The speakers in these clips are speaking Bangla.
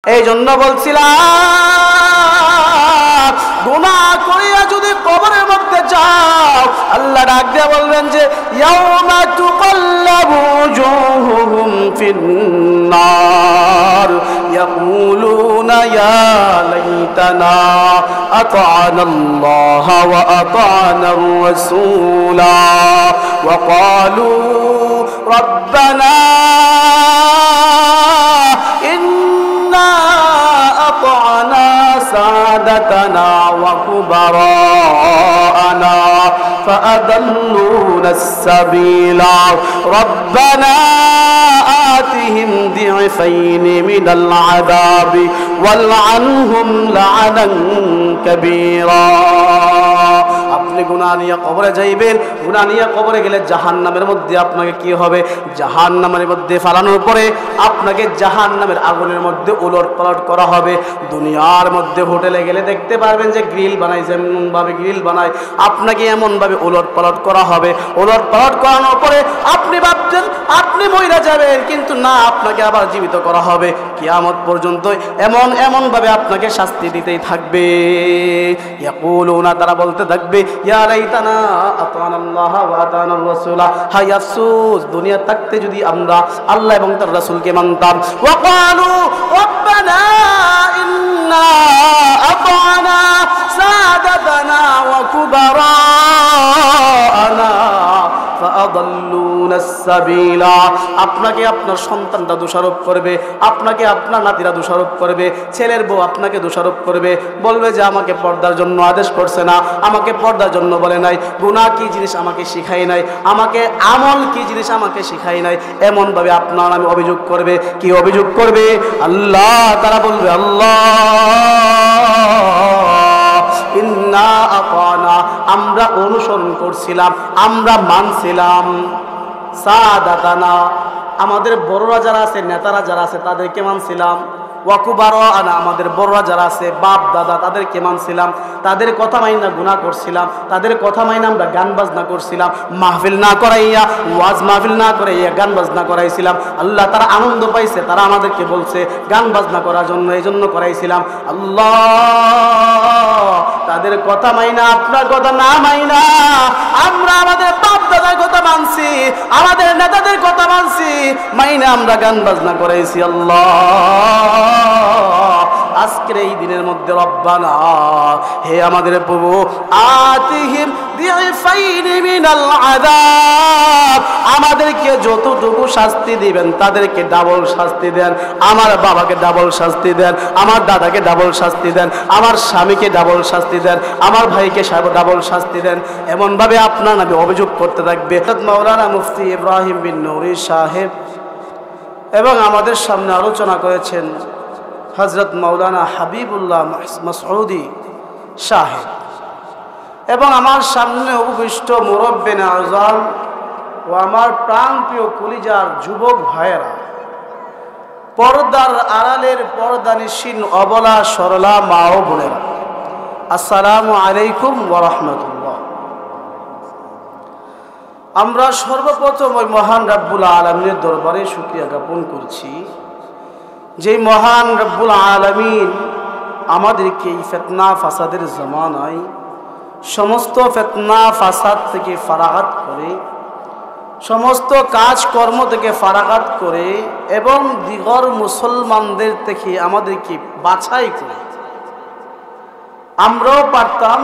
এই জন্য বলছিলাম গুনাহ করিয়া যদি কবরের মধ্যে যাও, আল্লাহ ডাক দিয়ে বলবেন যে ইয়াউমা তুকাল্লাবু ওজুহুহুম ফিন্নার ইয়াকুলুনা ইয়া লাইতানা আতা'না আল্লাহ ওয়া আতা'না আর-রাসূলা ওয়া ক্বালু রাব্বানা سادتنا وكبراءنا فأضلونا السبيل ربنا آتهم ضعفين من العذاب والعنهم لعنا كبيرا আপনি গুনাহ নিয়ে কবরে যাইবেন, গুনাহ নিয়ে কবরে গেলে জাহান্নামের মধ্যে আপনাকে কি হবে? জাহান্নামের মধ্যে ফালানোর পরে আপনাকে জাহান্নামের আগুনের মধ্যে উলটপালট করা হবে। দুনিয়ার মধ্যে হোটেলে গেলে দেখতে পারবেন যে গ্রিল বানায়, যেমন ভাবে গ্রিল বানায় আপনাকে এমন ভাবে উলটপালট করা হবে। উলটপালট করানোর পরে আপনি ভাবছেন আপনি মইরা যাবেন, কিন্তু না, আপনাকে আবার জীবিত করা হবে কিয়ামত পর্যন্ত। এমন ভাবে আপনাকে শাস্তি দিতেই থাকবে। ইয়াকুলুনা, তারা বলতে থাকবে ইয়া লাইতানা আতা'না আল্লাহ ওয়া আতা'না আর-রাসূলা, হায় আফসোস দুনিয়া থাকতে যদি আমরা আল্লাহ এবং তার রাসূলকে মানতাম। ওয়া ক্বালু রাব্বানা ইন্না আতা'না সাদাতানা ওয়া কুবারা'না ফাআদাল্লুনা আস-সাবিলা, আপনাকে আপনার সন্তানরা দোষারোপ করবে, আপনাকে আপনার নাতিরা দোষারোপ করবে, ছেলের বউ আপনাকে দোষারোপ করবে, বলবে যে আমাকে পর্দার জন্য আদেশ করছে না, আমাকে পর্দার জন্য বলে নাই, গুনাহ কি জিনিস আমাকে শিখাই নাই, আমাকে আমল কি জিনিস আমাকে শিখাই নাই, এমন ভাবে আপনার আমি অভিযোগ করবে। কি অভিযোগ করবে? আল্লাহ, তারা বলবে আল্লাহ ইন্না আতা'না, আমরা অনুসরণ করছিলাম, আমরা মানছিলাম, সাদাতানা, আমাদের বড়রা যারা আছে, নেতারা যারা আছে তাদেরকে মানছিলাম, ওয়া কুবারা'না, আমাদের বড়রা যারা আছে বাপ দাদা তাদেরকে মানছিলাম, তাদের কথা মাইনা গুনাহ করছিলাম, তাদের কথা মাইনা আমরা গান বাজনা করছিলাম, মাহফিল না করাইয়া, ওয়াজ মাহফিল না করাইয়া গান বাজনা করাইছিলাম। আল্লাহ, তারা আনন্দ পাইছে, তারা আমাদেরকে বলছে গান বাজনা করার জন্য, এই জন্য করাইছিলাম। আল্লাহ, তাদের কথা মাইনা আপনার কথা না মাইনা আমরা আমাদের বাপ দাদার কথা মানছি, আমাদের নেতাদের কথা মানছি, মাইনা আমরা গান বাজনা করাইছি। আল্লাহ, আজকের এই দিনের মধ্যে রব্বানা, হে আমাদের প্রভু, আতিহিম দিফাইনি মিনাল আযাব, আমাদেরকে যতটুকু শাস্তি দিবেন তাদেরকে ডাবল শাস্তি দেন, আমার বাবাকে ডাবল শাস্তি দেন, আমার দাদাকে ডাবল শাস্তি দেন, আমার স্বামীকে ডাবল শাস্তি দেন, আমার ভাইকে ডাবল শাস্তি দেন। এমন ভাবে আপনার নবী অভিযোগ করতে থাকবে। মাওলানা মুফতি ইব্রাহিম বিন নুরি সাহেব এবং আমাদের সামনে আলোচনা করেছেন হযরত মাওলানা হাবিবুল্লাহ মাসউদি সাহেব এবং আমার সামনে উপবিষ্ট মুরব্বিনে আযম ও আমার প্রাণপ্রিয় কলিজার যুবক ভাইয়েরা, পর্দার আড়ালের পর্দানিশীন অবলা সরলা মা ও বোনেরা, আসসালামু আলাইকুম ওয়া রাহমাতুল্লাহ। আমরা সর্বপ্রথম ওই মহান রব্বুল আলামিনের দরবারে শুকরিয়া জ্ঞাপন করছি, যে মহান রব্বুল আলামিন আমাদেরকে এই ফিতনা ফাসাদের জামানায় সমস্ত ফিতনা ফাসাদ থেকে ফারাগাত করে, সমস্ত কাজকর্ম থেকে ফারাগাত করে এবং দিগর মুসলমানদের থেকে আমাদেরকে বাছাই করে আমরাও পারতাম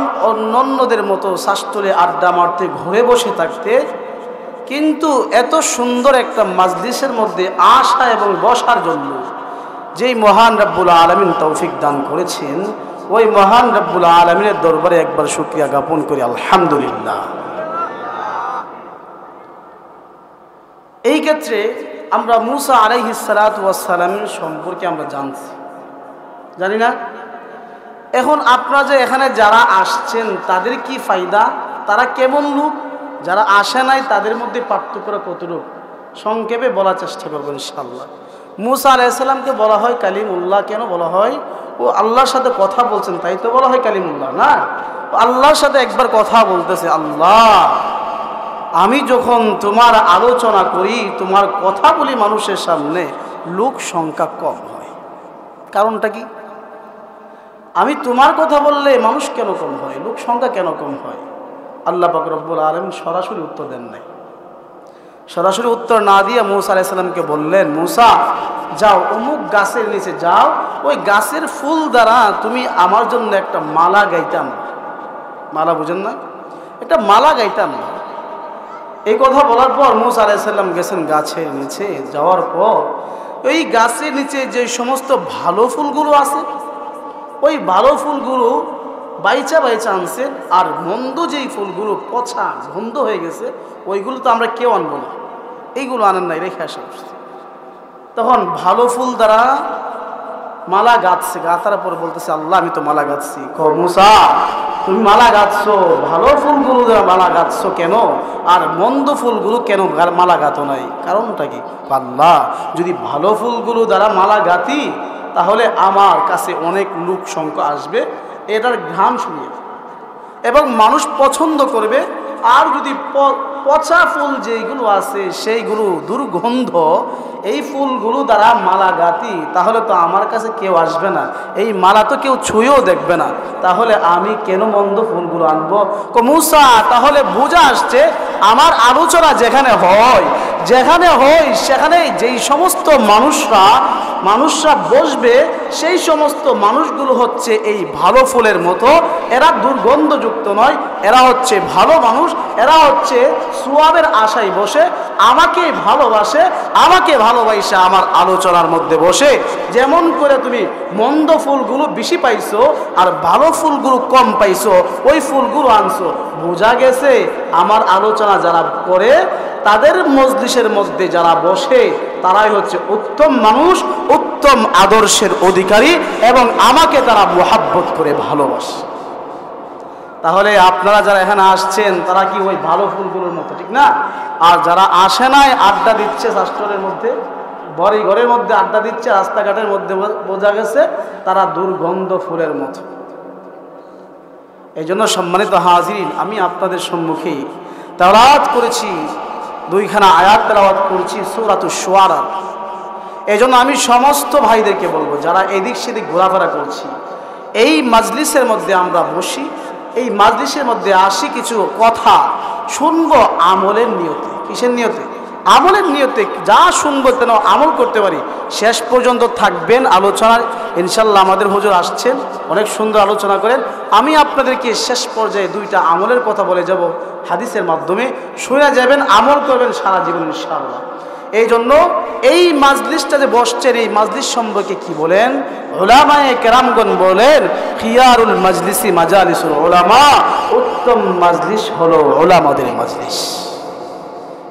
অন্যদের মতো শাস্ত্রে আড্ডা মারতে, ঘরে বসে থাকতে, কিন্তু এত সুন্দর একটা মাজলিসের মধ্যে আসা এবং বসার জন্য যেই মহান রব্বুল আলামিন তৌফিক দান করেছেন, ওই মহান রব্বুল আলামিনের দরবারে একবার শুকরিয়া জ্ঞাপন করি আলহামদুলিল্লাহ। এই ক্ষেত্রে আমরা মুসা আলাইহিস সালাতু ওয়াস সালামের সম্পর্কে আমরা জানি না। এখন আপনারা যে এখানে যারা আসছেন তাদের কি ফায়দা, তারা কেমন লোক, যারা আসে নাই তাদের মধ্যে পার্থক্য কতটুকু সংক্ষেপে বলার চেষ্টা করবো ইনশাআল্লাহ। মুসা আলাইহিস সালামকে বলা হয় কালিমুল্লাহ, কেন বলা হয়? ও আল্লাহর সাথে কথা বলছেন, তাই তো বলা হয় কালিমুল্লাহ না? আল্লাহর সাথে একবার কথা বলতেছে, আল্লাহ আমি যখন তোমার আলোচনা করি, তোমার কথা বলি মানুষের সামনে, লোক সংখ্যা কম হয়, কারণটা কি? আমি তোমার কথা বললে মানুষ কেন কম হয়, লোক সংখ্যা কেন কম হয়? আল্লাহ পাক রব্বুল আলামিন সরাসরি উত্তর দেন নাই। সরাসরি উত্তর না দিয়ে মূসা আলাইহিস সালামকে বললেন, মূসা যাও অমুক গাছের নিচে যাও, ওই গাছের ফুল দ্বারা তুমি আমার জন্য একটা মালা গাইতাম। মালা বুঝেন না? একটা মালা গাইতাম। এই কথা বলার পর মূসা আলাইহিস সালাম গেছেন গাছের নিচে। যাওয়ার পর ওই গাছের নিচে যে সমস্ত ভালো ফুলগুলো আছে, ওই ভালো ফুলগুলো বাইচা বাইচা আনছেন, আর মন্দ যেই ফুলগুলো পচা গন্ধ হয়ে গেছে ওইগুলো তো আমরা কেউ আনবো না, এইগুলো আনেন নাই, রেখে আসা। তখন ভালো ফুল দ্বারা মালা গাঁথছে, গাঁথার পর বলতেছে, আল্লাহ আমি তো মালা গাঁথছি। মূসা তুমি মালা গাঁথছো, ভালো ফুলগুলো দ্বারা মালা গাঁথছো কেন, আর মন্দ ফুলগুলো কেন মালা গাঁথো নাই? কারণটা কি? আল্লাহ যদি ভালো ফুলগুলো দ্বারা মালা গাঁথি তাহলে আমার কাছে অনেক লোক সংখ্যা আসবে, এটার ঘ্রাণ শুনিয়ে এবং মানুষ পছন্দ করবে। আর যদি পচা ফুল যেইগুলো আছে সেইগুলো দুর্গন্ধ, এই ফুলগুলো দ্বারা মালা গাঁথি তাহলে তো আমার কাছে কেউ আসবে না, এই মালা তো কেউ ছুঁয়েও দেখবে না, তাহলে আমি কেন মন্দ ফুলগুলো আনবো? মূসা তাহলে বোঝা আসছে আমার আলোচনা যেখানে হয় সেখানে যেই সমস্ত মানুষরা বসবে সেই সমস্ত মানুষগুলো হচ্ছে এই ভালো ফুলের মতো, এরা দুর্গন্ধযুক্ত নয়, এরা হচ্ছে ভালো মানুষ, এরা হচ্ছে সুয়াবের আশায় বসে আমাকে ভালোবাসে, আমাকে ভালোবাসে আমার আলোচনার মধ্যে বসে। যেমন করে তুমি মন্দ ফুলগুলো বেশি পাইছো আর ভালো ফুলগুলো কম পাইছো, ওই ফুলগুলো আনছো। বোঝা গেছে আমার আলোচনা যারা করে তাদের মজলিসের মধ্যে যারা বসে তারাই হচ্ছে উত্তম মানুষ, উত্তম আদর্শের অধিকারী, এবং আমাকে তারা মোহাব্বত করে ভালোবাসে। তাহলে আপনারা যারা এখানে আসছেন তারা কি ওই ভালো ফুলগুলোর মতো, ঠিক না? আর যারা আসে নাই আড্ডা দিচ্ছে শাস্ত্রের মধ্যে, বড়ি ঘরের মধ্যে আড্ডা দিচ্ছে, রাস্তাঘাটের মধ্যে, বোঝা গেছে তারা দুর্গন্ধ ফুলের মতো। এই জন্য সম্মানিত হাজিরিন, আমি আপনাদের সম্মুখে তেলাওয়াত করেছি, দুইখানা আয়াত তেলাওয়াত করেছি সূরাতুশ শুআরা। এই জন্য আমি সমস্ত ভাইদেরকে বলবো যারা এদিক সেদিক ঘোরাফেরা করছি, এই মাজলিসের মধ্যে আমরা বসি, এই মাজলিসের মধ্যে আসি, কিছু কথা শুনবো আমলের নিয়তে। কিসের নিয়তে? আমলের নিয়তে। যা শুনবো যেন আমল করতে পারি। শেষ পর্যন্ত থাকবেন আলোচনায়, ইনশাল্লাহ আমাদের হুজুর আসছেন, অনেক সুন্দর আলোচনা করেন। আমি আপনাদেরকে শেষ পর্যায়ে দুইটা আমলের কথা বলে যাব হাদিসের মাধ্যমে, শুনে যাবেন, আমল করবেন সারা জীবন ইনশাআল্লাহ। এই জন্য এই মাজলিসটা যে বসছেন, এই মাজলিস সম্পর্কে কি বলেন? উলামায়ে কেরামগণ বলেন, খিয়ারুল মাজলিসি মাজালিসুল উলামা, উত্তম মাজলিস হলো উলামাদের মাজলিস।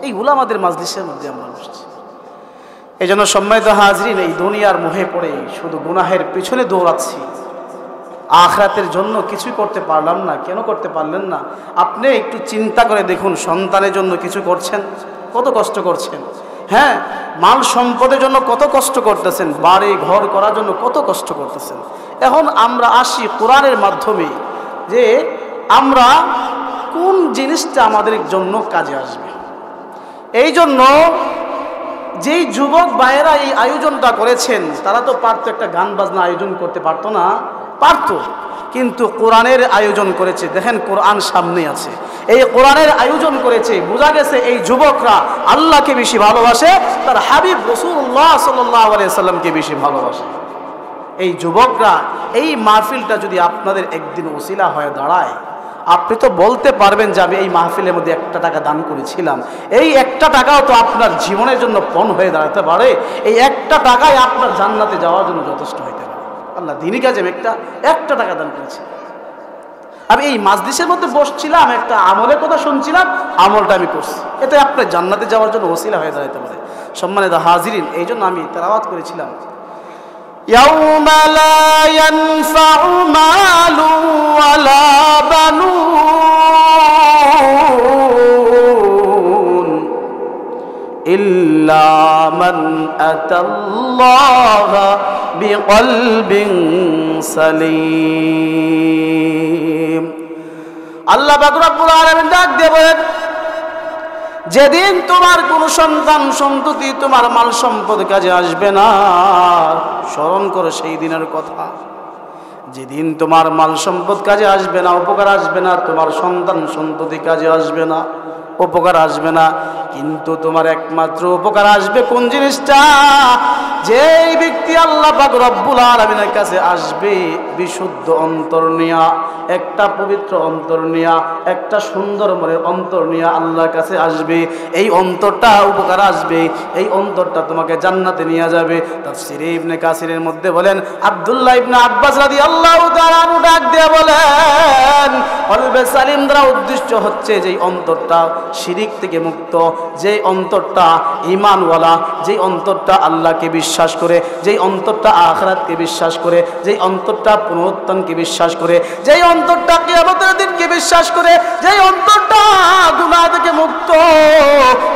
এই উলামাদের মাজলিসের মধ্যে আমরা বসছি। এই জন্য সম্মানিত হাজরিন, এই দুনিয়ার মোহে পড়ে শুধু গুনাহের পিছনে দৌড়াচ্ছি, আখিরাতের জন্য কিছুই করতে পারলাম না। কেন করতে পারলেন না? আপনি একটু চিন্তা করে দেখুন, সন্তানের জন্য কিছু করছেন, কত কষ্ট করছেন। হ্যাঁ, মাল সম্পদের জন্য কত কষ্ট করতেছেন, বাড়ি ঘর করার জন্য কত কষ্ট করতেছেন। এখন আমরা আসি কোরআনের মাধ্যমে যে আমরা কোন জিনিসটা আমাদের জন্য কাজে আসবে। এই জন্য যেই যুবক ভাইয়েরা এই আয়োজনটা করেছেন তারা তো পারতো একটা গান বাজনা আয়োজন করতে পারতো না? পারতো, কিন্তু কোরআনের আয়োজন করেছে। দেখেন কোরআন সামনে আছে, এই কোরআনের আয়োজন করেছে। বোঝা গেছে এই যুবকরা আল্লাহকে বেশি ভালোবাসে, তার হাবিব রাসূলুল্লাহ সাল্লাল্লাহু আলাইহি সাল্লামকে বেশি ভালোবাসে। এই যুবকরা, এই মাহফিলটা যদি আপনাদের একদিন ওসিলা হয়ে দাঁড়ায়, আপনি তো বলতে পারবেন যে আমি এই মাহফিলের মধ্যে 1 টাকা দান করেছিলাম। এই 1 টাকাও তো আপনার জীবনের জন্য পণ হয়ে দাঁড়াতে পারে। এই 1 টাকাই আপনার জান্নাতে যাওয়ার জন্য যথেষ্ট হইতে পারে। আল্লাহ দিনই কাজে একটা টাকা দান করেছি। আমি এই মাজলিসের মধ্যে বসছিলাম, একটা আমলের কথা শুনছিলাম, আমলটা আমি করছি, এটা আপনার জান্নাতে যাওয়ার জন্য ওসিলা হয়ে দাঁড়াতে পারে। সম্মানিত হাজিরিন, এই জন্য আমি তেলাওয়াত করেছিলাম, ইয়াউমা লা ইয়ানফাউ মালু ওয়ালা বানুন ইল্লা মান আতাল্লাহা বিকলবিন সালিম। আল্লাহ পাক রব্বুল আলামিন ডাক দিয়ে বলেন, যেদিন তোমার কোনো সন্তান সন্ততি তোমার মাল সম্পদ কাজে আসবে না, স্মরণ করো সেই দিনের কথা। যেদিন তোমার মাল সম্পদ কাজে আসবে না, উপকার আসবে না, তোমার সন্তান সন্ততি কাজে আসবে না, উপকার আসবে না, কিন্তু তোমার একমাত্র উপকার আসবে কোন জিনিসটা? যেই ব্যক্তি আল্লাহ পাক রব্বুল আলামিনের কাছে আসবে বিশুদ্ধ অন্তর নিয়া, একটা পবিত্র অন্তর নিয়া, একটা সুন্দর মনের অন্তর নিয়া আল্লাহর কাছে আসবে, এই অন্তরটা উপকার আসবে, এই অন্তরটা তোমাকে জান্নাতে নিয়ে যাবে। তাফসীরে ইবনে কাসিরের মধ্যে বলেন, আব্দুল্লাহ ইবনে আব্বাস রাদিয়াল্লাহু তাআলা আনহু ডাক দিয়ে বলেন, কলবে সালিম দ্বারা উদ্দেশ্য হচ্ছে যেই অন্তরটা শিরিক থেকে মুক্ত, যেই অন্তরটা ঈমানওয়ালা, যেই অন্তরটা আল্লাহকে বিশ্বাস করে, যেই অন্তরটা আখিরাতকে বিশ্বাস করে, যেই অন্তরটা পুনরুত্থানকে বিশ্বাস করে, যেই অন্তরটা কিয়ামতের দিনকে বিশ্বাস করে, যেই অন্তরটা গুনাহ থেকে মুক্ত,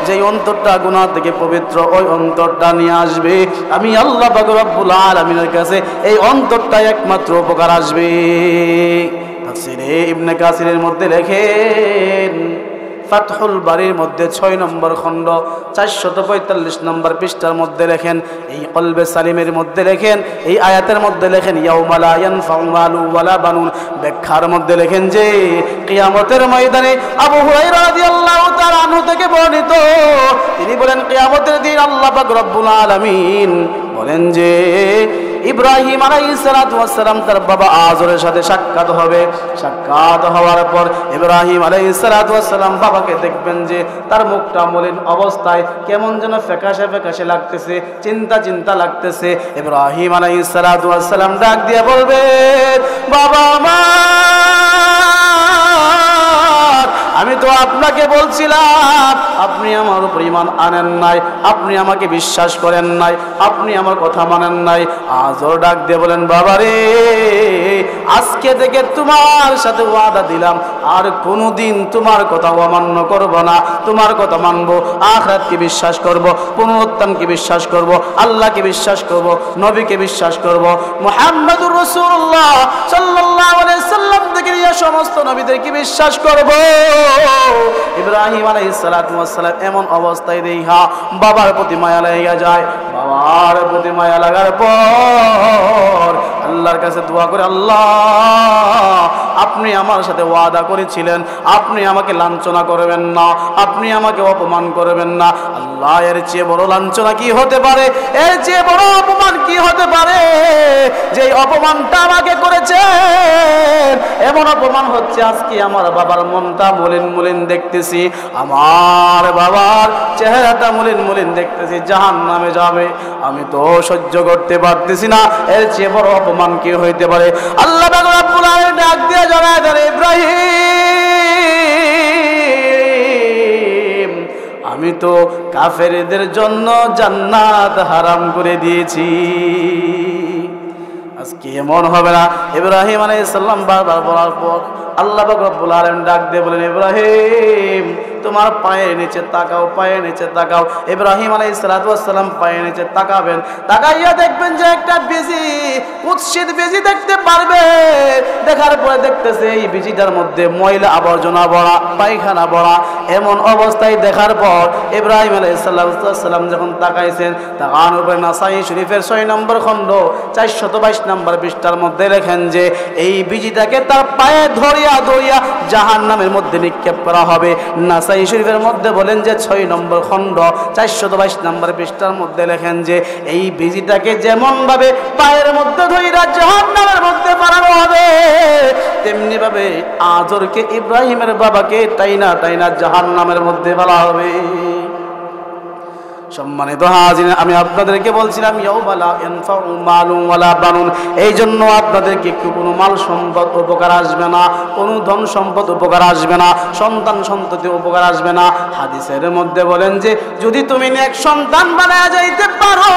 যেই অন্তরটা গুনাহ থেকে পবিত্র, ওই অন্তরটা নিয়ে আসবে আমি আল্লাহ পাক রব্বুল আলামিনের কাছে, এই অন্তরটা একমাত্র উপকার আসবে। তাফসীরে ইবনে কাসিরের মধ্যে লেখেন, ফাতহুল বারীর মধ্যে 6 নম্বর খণ্ড 445 নম্বর পৃষ্ঠার মধ্যে লেখেন, এই কলবে সালিমের মধ্যে লেখেন, এই আয়াতের মধ্যে লেখেন, ইয়াউমা লা ইয়ানফাউ মালু ওয়ালা বানুন, ব্যাখ্যার মধ্যে লেখেন যে কিয়ামতের ময়দানে আবু হুরায়রা রাদিয়াল্লাহু তাআলা আনহু থেকে বর্ণিত, তিনি বলেন কিয়ামতের দিন আল্লাহ পাক রব্বুল আলামিন বলেন যে ইব্রাহিম আলাইহিস সালাতু ওয়াস সালাম তার বাবা আজরের সাথে সাক্ষাৎ হবে। সাক্ষাৎ হওয়ার পর ইব্রাহিম আলাইহিস সালাতু ওয়াস সালাম বাবাকে দেখবেন যে তার মুখটা মলিন অবস্থায়, কেমন যেন ফ্যাকাশে ফ্যাকাশে লাগতেছে, চিন্তা চিন্তা লাগতেছে। ইব্রাহিম আলাইহিস সালাতু ওয়াস সালাম ডাক দিয়ে বলবেন, বাবা আমি তো আপনাকে বলছিলাম, আপনি আমার উপর ঈমান আনেন নাই, আপনি আমাকে বিশ্বাস করেন নাই, আপনি আমার কথা মানেন নাই। আজর ডাক দিয়ে বলেন, বাবা রে, আজকে থেকে তোমার সাথে ওয়াদা দিলাম আর কোনোদিন তোমার কথা অমান্য করব না, তোমার কথা মানবো, আখিরাতকে বিশ্বাস করব, পুনরুত্থানকে বিশ্বাস করব, আল্লাহকে বিশ্বাস করব, নবীকে বিশ্বাস করব, মুহাম্মদুর রাসূলুল্লাহ সাল্লাল্লাহু আলাইহি সাল্লাম থেকে নিয়ে সমস্ত নবীদেরকে বিশ্বাস করব। ইব্রাহিম আলাইহিস সালাতু ওয়াস সালাম এমন অবস্থায় দেখা বাবার প্রতি মায়া লেগে যায়। বাবার প্রতি মায়া লাগার পর আল্লাহর কাছে দোয়া করে, আল্লাহ আপনি আমার সাথে ওয়াদা করেছিলেন, আপনি আমাকে লাঞ্ছনা করবেন না, আপনি আমাকে অপমান করবেন না। আল্লাহ, এর চেয়ে বড় লাঞ্ছনা কি হতে পারে? এর চেয়ে বড় অপমান কি হতে পারে? যে অপমানটা আমাকে করেছেন, এমন অপমান হচ্ছে আজকে আমার বাবার মনটা মলিন মলিন দেখতেছি, আমার বাবার চেহারাটা মলিন মলিন দেখতেছি, জাহান্নামে যাবে, আমি তো সহ্য করতে পারতেছি না। এর চেয়ে বড় অপমান কি হইতে পারে? আল্লাহ পাক রব্বুল আলামিন ডাক দিয়ে জানায় দেন, ইব্রাহিম, আমি তো কাফেরদের জন্য জান্নাত হারাম করে দিয়েছি। আজকে এমন হবে না। ইব্রাহিম আলাইহিস সালাম বারবার বলার পর আল্লাহ পাক রব্বুল আলামিন ডাক দিয়ে বলেন, ইব্রাহিম তোমার পায়ের নিচে তাকাও, পায়ের নিচে তাকাও। ইব্রাহিম আলাইহিস সালাতু ওয়াস সালাম পায়ের নিচে তাকাবেন, তাকাইয়া দেখবেন যে একটা বিজি, কুৎসিত বিজি দেখতে পারবে। দেখার পরে দেখতেছে এই বিজিটার মধ্যে ময়লা আবর্জনা ভরা, পায়খানা ভরা। এমন অবস্থায় দেখার পর ইব্রাহিম আলাইহিস সালাম যখন তাকাইছেন, তাকানোর পরে নাসাই শরীফের 6 নম্বর খণ্ড 422 নম্বর পৃষ্ঠার মধ্যে লেখেন যে এই বিজিটাকে তার পায়ে ধরিয়া ধরিয়া জাহান্নামের মধ্যে নিক্ষেপ করা হবে। নাসাই শরীফের মধ্যে বলেন যে 6 নম্বর খণ্ড 422 নম্বর পৃষ্ঠার মধ্যে লেখেন যে এই বিজিটাকে যেমন ভাবে পায়ের মধ্যে ধরিয়া জাহান্নামের মধ্যে পারানো হবে, তেমনি ভাবে আজরকে, ইব্রাহিমের বাবাকে টাইনা টাইনা জাহান্নামের মধ্যে ফেলা হবে। সম্মানিত হাজির, আমি আপনাদেরকে বলছিলাম ইয়াউমা লা ইয়ানফাউ মালুন ওয়ালা বানুন, এই জন্য আপনাদেরকে কোনো মাল সম্পদ উপকার আসবে না, কোনো ধন সম্পদ উপকার আসবে না, সন্তান সন্ততি উপকার আসবে না। হাদিসের মধ্যে বলেন যে যদি তুমি নেক সন্তান বানায়া যাইতে পারো,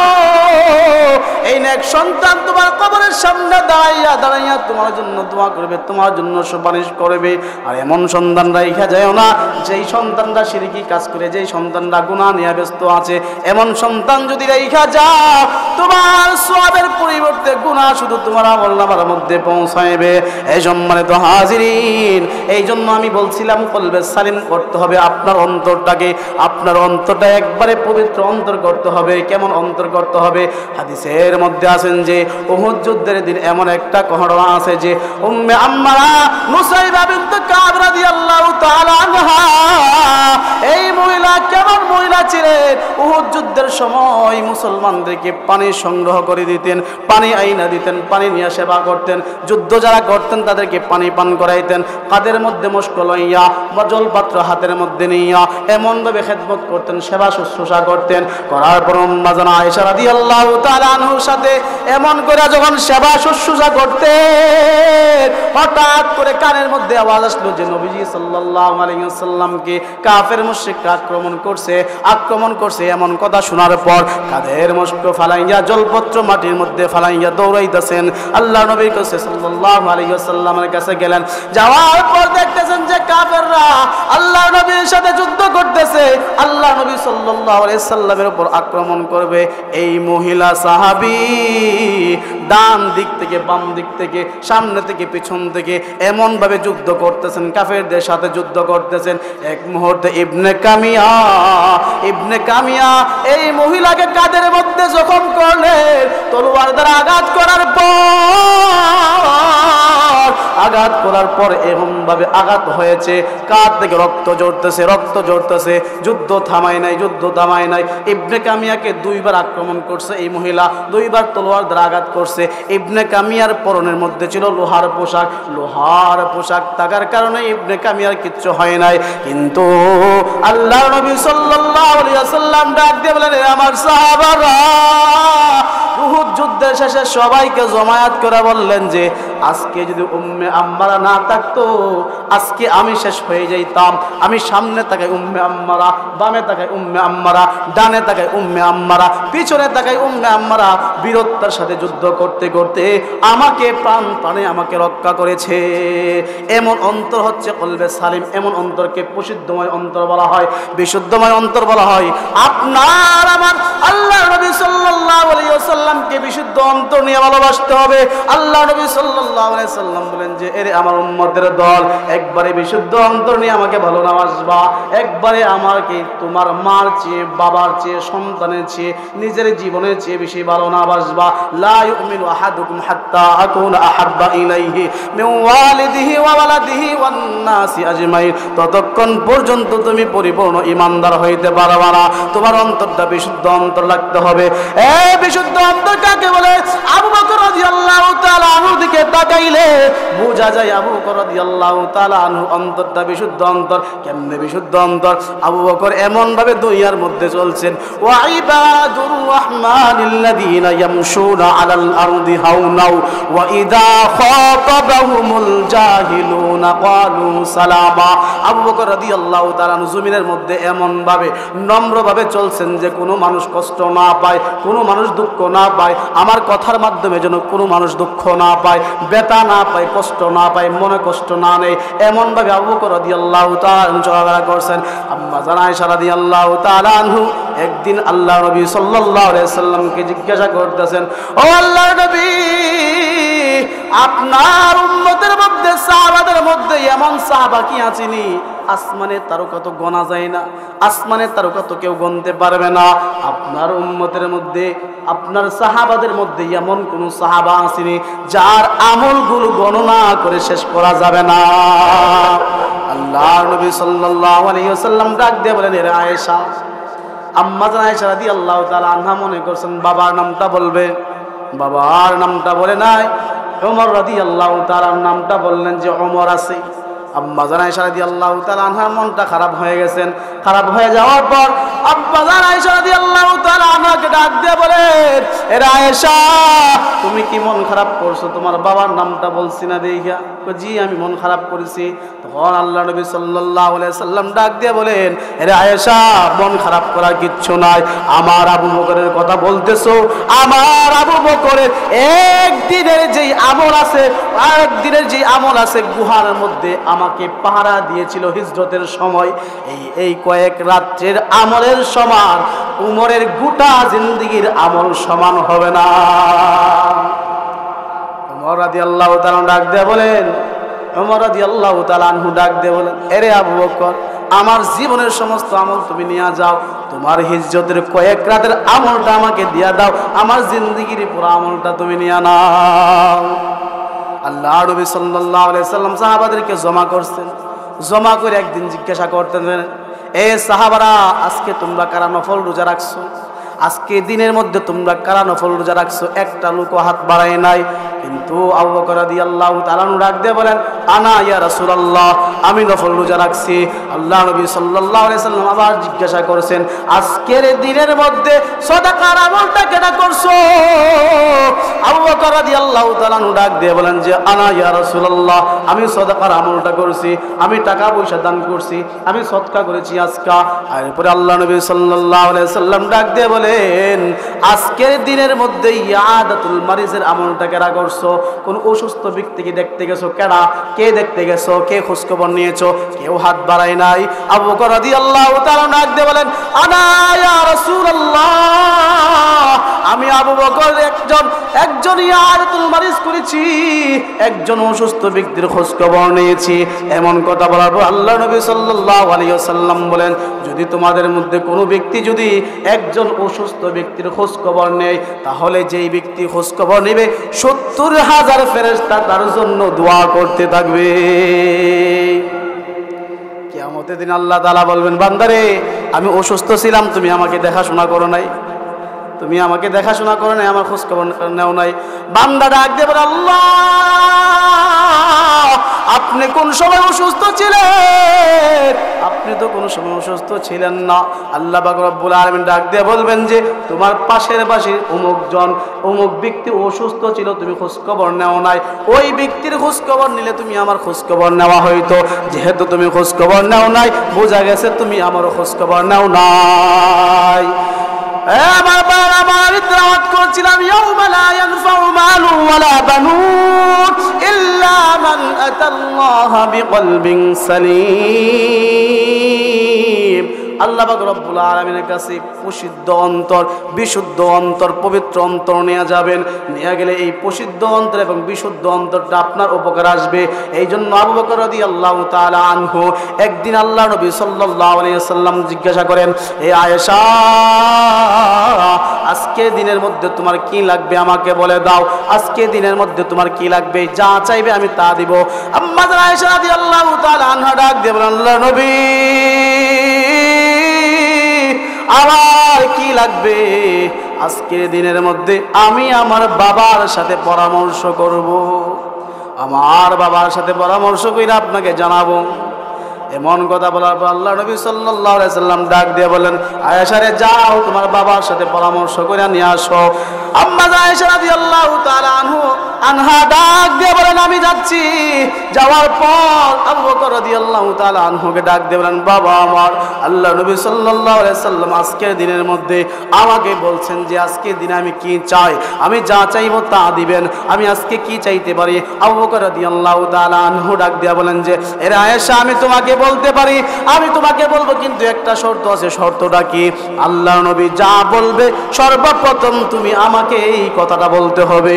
এই নেক সন্তান তোমার কবরের সামনে দাঁড়াইয়া দাঁড়াইয়া তোমার জন্য দোয়া করবে, তোমার জন্য সুপারিশ করবে। আর এমন সন্তান রাইখা যায় না যেই সন্তানরা শিরকি কাজ করে, যেই সন্তানরা গুনাহ নিয়ে ব্যস্ত আছে, এমন সন্তান যদি রাইখা যাও তোমার সওয়াবের পরিবর্তে গুনাহ শুধু তোমার আমলনামার মধ্যে পৌঁছাবে। এই সম্মানিত হাজিরিন, এই জন্য আমি বলছিলাম কলবে সালিম করতে হবে আপনার অন্তরটাকে, আপনার অন্তরটা একবারে পবিত্র অন্তর করতে হবে। কেমন অন্তর করতে হবে? হাদিসের মধ্যে আছেন যে উহুদ যুদ্ধের দিন এমন একটা ঘটনা আছে যে উম্মে আম্মারা নুসাইবা বিনত কাব রাদিয়াল্লাহু তাআলা আনহা, এই মহিলা কেমন মহিলা ছিলেন? উহুদ যুদ্ধের সময় মুসলমানদেরকে পানি সংগ্রহ করে দিতেন, পানি আইনা দিতেন, পানি নিয়ে সেবা করতেন। যুদ্ধ যারা করতেন তাদেরকে পানি পান করাইতেন, কাদের মধ্যে মুশকিল লইয়া বা জলপাত্র হাতের মধ্যে নিয়া এমনভাবে খেদমত করতেন, সেবা শুশ্রূষা করতেন। করার পর উম্মে জানা আয়েশা রাদিয়াল্লাহু তাআলা আনহার সাথে এমন করে যখন সেবা শুশ্রূষা করতেন, হঠাৎ করে কানের মধ্যে আওয়াজ আসলো যে নবীজি সাল্লাল্লাহু আলাইহি ওয়াসাল্লামকে কাফের মুশরিকরা আক্রমণ করছে। এমন কথা শোনার পর কাদের মুশক ফালাইয়া জলপত্র মাটির মধ্যে ফালাইয়া দৌড়াইতেছেন আল্লাহ নবীর কাছে সাল্লাল্লাহু আলাইহি ওয়াসাল্লামের কাছে গেলেন। যাওয়ার পর দেখতেছেন যে কাফেররা আল্লাহ নবীর সাথে যুদ্ধ করতেছে, আল্লাহ নবী সাল্লাল্লাহু আলাইহি ওয়াসাল্লামের উপর আক্রমণ করবে। এই মহিলা সাহাবী ডান দিক থেকে বাম দিক থেকে সামনে থেকে পিছন থেকে এমন ভাবে যুদ্ধ করতেছেন, কাফেরদের সাথে যুদ্ধ করতেছেন। এক মুহূর্তে ইবনে কামিয়া এই মহিলাকে কাদের মধ্যে জখম করলেন, তলোয়ার দ্বারা আঘাত করার পর এমন ভাবে আঘাত হয়েছে, কাঁধ থেকে রক্ত ঝরতেছে। যুদ্ধ থামায় নাই। ইবনে কামিয়াকে দুইবার আক্রমণ করছে এই মহিলা, দুইবার তলোয়ার দ্বারা আঘাত করছে। ইবনে কামিয়ার পরনের মধ্যে ছিল লোহার পোশাক থাকার কারণে ইবনে কামিয়ার কিচ্ছু হয় নাই। কিন্তু আল্লাহর নবী সাল্লাল্লাহু আলাইহি ওয়াসাল্লাম ডাক দিয়ে বলেন, আমার সাহাবারা, উহুদ যুদ্ধের শেষে সবাইকে জমায়েত করে বললেন যে আজকে যদি উম্মে আম্মারা না থাকতো আজকে আমি শেষ হয়ে যাইতাম। আমি সামনে তাকাই উম্মে আম্মারা, বামে তাকাই উম্মে আম্মারা, ডানে তাকাই উম্মে আম্মারা, পিছনে তাকাই উম্মে আম্মারা। বীরত্বের সাথে যুদ্ধ করতে করতে আমাকে প্রাণে আমাকে রক্ষা করেছে। এমন অন্তর হচ্ছে কলবে সালিম। এমন অন্তরকে প্রসিদ্ধময় অন্তর বলা হয়, বিশুদ্ধময় অন্তর বলা হয়। আপনার আমার আল্লাহ নবী সাল্লাল্লাহু আলাইহি ওয়াসাল্লামকে বিশুদ্ধ অন্তর নিয়ে ভালোবাসতে হবে। আল্লাহ নবী সাল্লাল্লাহু আলাইহি ওয়াসাল্লাম বলেন যে এরে আমার উম্মতের দল, একবারে বিশুদ্ধ অন্তর নিয়ে আমাকে ভালোবাসবা, একবারে আমাকে তোমার মার চেয়ে, বাবার চেয়ে, সন্তানের চেয়ে, নিজের জীবনের চেয়ে বেশি ভালোবাসবা। লা ইউমিনু আহাদুকুম হাত্তা আকুনা আহাব্বা ইলাইহি মিন ওয়ালিদিহি ওয়া ওয়ালাদিহি ওয়ান নাসি আজমাইন। ততক্ষণ পর্যন্ত তুমি পরিপূর্ণ ঈমানদার হইতে পারবা না। তোমার অন্তরটা বিশুদ্ধ অন্তর লাগতে হবে। এই বিশুদ্ধ অন্তর কাকে বলে? আবু বকর রাদিয়াল্লাহু তাআলা আনহুর দিকে তাকাইলে বোঝা যায় আবু বকর রাদিয়াল্লাহু তাআলা আনহু অন্তরটা বিশুদ্ধ অন্তর। কেমনে বিশুদ্ধ অন্তর? আবু বকর এমন ভাবে দুনিয়ার মধ্যে চলছেন, ওয়া ইবাদুর রাহমানিল্লাযীনা ইয়ামশুনা আলাল আরদি হাওনাও ওয়া ইযা খাতাবাহুমুল জাহিলুনা ক্বালু সালামা। আবু বকর রাদিয়াল্লাহু তাআলা জমিনের মধ্যে এমন ভাবে নম্রভাবে চলছেন যে কোনো মানুষ কষ্ট না পায়, কোনো মানুষ দুঃখ না পায়। আমার কথার মাধ্যমে যেন কোনো মানুষ দুঃখ না পায়, ব্যথা না পায়, কষ্ট না পায়, মনে কষ্ট না নেই, এমন ভাবে আবু বকর রাদিয়াল্লাহু তাআলা চলাফেরা করছেন। আম্মা জানা আয়েশা রাদিয়াল্লাহু তাআলা আনহু একদিন আল্লাহ নবী সাল্লাল্লাহু আলাইহি ওয়াসাল্লামকে জিজ্ঞাসা করতেছেন, ও আল্লাহর নবী, আপনার উম্মতের মধ্যে, সাহাবাদের মধ্যে এমন সাহাবা কি আছেনি আসমানের তারকা তো গোনা যায় না, আসমানের তারকা তো কেউ গণতে পারবে না। আপনার উম্মতের মধ্যে, আপনার সাহাবাদের মধ্যে এমন কোন সাহাবা আসেনি যার আমলগুলো গণনা করে শেষ করা যাবে না। আল্লাহর নবী সাল্লাল্লাহু আলাইহি ওয়াসাল্লাম ডাক দিয়ে বলেন, এ আয়েশা, আম্মা জান আয়েশা রাদিয়াল্লাহু তাআলা আনহা মনে করছেন বাবার নামটা বলবে, বাবার নামটা বলে নাই, ওমর রাদিয়াল্লাহু তাআলার নামটা বললেন যে ওমর আছে। আম্মা জান আয়েশা রাদিয়াল্লাহু তাআলা আনহার মনটা খারাপ হয়ে গেছেন। খারাপ হয়ে যাওয়ার পর আম্মা জান আয়েশা রাদিয়াল্লাহু তাআলা আনহাকে ডাক দিয়ে বলেন, এ আয়েশা, তুমি কি মন খারাপ করছো? তোমার বাবার নামটা বলছি না দেখিয়া? জি, আমি মন খারাপ করেছি। তখন আল্লাহ নবী সাল্লাল্লাহু আলাইহি সাল্লাম ডাক দিয়ে বলেন, এ আয়েশা, মন খারাপ করার কিচ্ছু নাই। আমার আবু বকরের কথা বলতেছো? আমার আবু বকরের একদিনের যেই আমল আছে, আরেক দিনের যে আমল আছে, গুহার মধ্যে আমাকে পাহারা দিয়েছিল হিজরতের সময়, এই কয়েক রাত্রের আমলের সমান উমরের গোটা জিন্দেগীর আমল সমান হবে না। উমর রাদিয়াল্লাহু তাআলা ডাক দিয়ে বলেন, উমর রাদিয়াল্লাহু তাআলা আনহু ডাক দিয়ে বলেন, এরে আবু বকর, আমার জীবনের সমস্ত আমল তুমি নিয়ে যাও, তোমার হিজরতের কয়েক রাতের আমলটা আমাকে দিয়া দাও, আমার জিন্দেগীর পুরো আমলটা তুমি নিয়ে নাও। আল্লাহ নবী সাল্লাল্লাহু আলাইহি সাল্লাম সাহাবাদেরকে জমা করছেন, জমা করে একদিন জিজ্ঞাসা করতেন, এ সাহাবারা, আজকে তোমরা কারা নফল রোজা রাখছো? আজকে দিনের মধ্যে তোমরা কারা নফল রোজা রাখছো? একটা লোকও হাত বাড়ায় নাই। কিন্তু আবু বকর রাদিয়াল্লাহু তাআলা ডাক দিয়ে বলেন, আনা ইয়া রাসূলুল্লাহ, আমি নফল রোজা রাখছি। আল্লাহ নবী সাল্লাল্লাহু আলাইহি সাল্লাম আবার জিজ্ঞাসা করেছেন, আজকের দিনের মধ্যে সাদাকার আমলটা কেডা করছো? আবু বকর রাদিয়াল্লাহু তাআলা ডাক দিয়ে বলেন যে, আনা ইয়া রাসূলুল্লাহ, আমি সাদাকার আমলটা করছি, আমি টাকা পয়সা দান করছি, আমি সদকা করেছি আজকা। আর এরপরে আল্লাহ নবী সাল্লাল্লাহু আলাইহি সাল্লাম ডাক দিয়ে বলেন, আজকের দিনের মধ্যে ইয়াদাতুল মারিজের আমলটা কেডা করছো? কোন অসুস্থ ব্যক্তিকে দেখতে গেছো? কেডা? কে দেখতে গেছো? কে খোঁজখবর নিয়েছো? কেউ হাত বাড়ায় নাই। আবু বকর রাদিয়াল্লাহু তাআলা ডাক দিয়ে বলেন, আনা ইয়া রাসূলুল্লাহ, আমি আবু বকর একজন ইয়াদাতুল মারিজ করেছি, একজন অসুস্থ ব্যক্তির খোঁজখবর নিয়েছি। এমন কথা বলার পর আল্লাহ নবী সাল্লাল্লাহু আলাইহি ওয়াসাল্লাম বলেন, যদি তোমাদের মধ্যে কোনো ব্যক্তি যদি একজন অসুস্থ ব্যক্তির খোঁজখবর নেয়, তাহলে যেই ব্যক্তি খোঁজখবর নেবে 70,000 ফেরেশতা তার জন্য দোয়া করতে থাকবে। কিয়ামতের দিন আল্লাহ তাআলা বলবেন, বান্দারে, আমি অসুস্থ ছিলাম, তুমি আমাকে দেখাশোনা করো নাই, তুমি আমাকে দেখাশোনা করো নাই, আমার খোঁজখবর নেও নাই। বান্দা ডাক দিয়ে বলে, আল্লাহ, আপনি কোন সময় অসুস্থ ছিলেন? আপনি তো কোন সময় অসুস্থ ছিলেন না। আল্লাহ পাক রব্বুল আলামিন ডাক দিয়ে বলবেন যে, তোমার পাশের অমুক ব্যক্তি অসুস্থ ছিল, তুমি খোঁজখবর নেও নাই, ওই ব্যক্তির খোঁজখবর নিলে তুমি আমার খোঁজখবর নেওয়া হইতো। যেহেতু তুমি খোঁজখবর নেও নাই, বোঝা গেছে তুমি আমারও খোঁজখবর নেও নাই। আমার বাবা, আমার তেলাওয়াত করছিলাম, ইয়াউমা লা ইয়ানফাউ মালুন ওয়ালা বানুন ইল্লা মান আতাল্লাহা বিকলবিন সালিম। আল্লাহ পাক রব্বুল আলামিনের কাছে প্রসিদ্ধ অন্তর, বিশুদ্ধ অন্তর, পবিত্র অন্তর নিয়ে যাবেন। নিয়ে গেলে এই প্রসিদ্ধ অন্তর এবং বিশুদ্ধ অন্তরটা আপনার উপকার আসবে। এই জন্য আবু বকর রাদিয়াল্লাহু তাআলা আনহু একদিন আল্লাহ নবী সাল্লাল্লাহু আলাইহি ওয়াসাল্লাম জিজ্ঞাসা করেন, এ আয়েশা, আজকে দিনের মধ্যে তোমার কি লাগবে আমাকে বলে দাও, আজকে দিনের মধ্যে তোমার কি লাগবে, যা চাইবে আমি তা দিব। আম্মা আয়েশা রাদিয়াল্লাহু তাআলা আনহা ডাক দিয়ে বলেন, আল্লাহ নবী, আমার কি লাগবে? আজকের দিনের মধ্যে আমি আমার বাবার সাথে পরামর্শ করব, আমার বাবার সাথে পরামর্শ করে আপনাকে জানাবো। এমন কথা বলার পর আল্লাহ নবী সাল্লাল্লাহু আলাইহি সাল্লাম ডাক দিয়ে বলেন, আয়েশা রে, যাও তোমার বাবার সাথে পরামর্শ করে নিয়ে আসো। আম্মা আয়েশা রাদিয়াল্লাহু তাআলা আনহা ডাক দিয়ে বলেন, আমি যাচ্ছি। যাওয়ার পর আবু বকর রাদিয়াল্লাহু তাআলা আনহুকে ডাক দিয়ে বলেন, বাবা আমার, আল্লাহ নবী সাল্লাল্লাহু আলাইহি সাল্লাম আজকের দিনের মধ্যে আমাকে বলছেন যে আজকের দিনে আমি কি চাই, আমি যা চাইবো তা দিবেন, আমি আজকে কি চাইতে পারি? আবু বকর রাদিয়াল্লাহু তাআলা আনহু ডাক দিয়ে বলেন যে, এরে আয়েশা, আমি তোমাকে বলতে পারি, আমি তোমাকে বলবো, কিন্তু একটা শর্ত আছে। শর্তটা কি? আল্লাহ নবী যা বলবে সর্বপ্রথম তুমি আমাকে এই কথাটা বলতে হবে।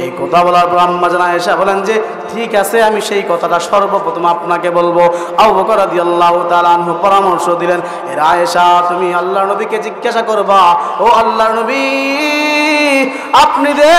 এই কথা বলার পর আম্মা জান আয়েশা বলেন যে, ঠিক আছে, আমি সেই কথাটা সর্বপ্রথম আপনাকে বলবো। আবু বকর রাদিয়াল্লাহু তাআলা আনহু পরামর্শ দিলেন, এর আয়েশা, তুমি আল্লাহ নবীকে জিজ্ঞাসা করবা, ও আল্লাহর নবী, আপনি রে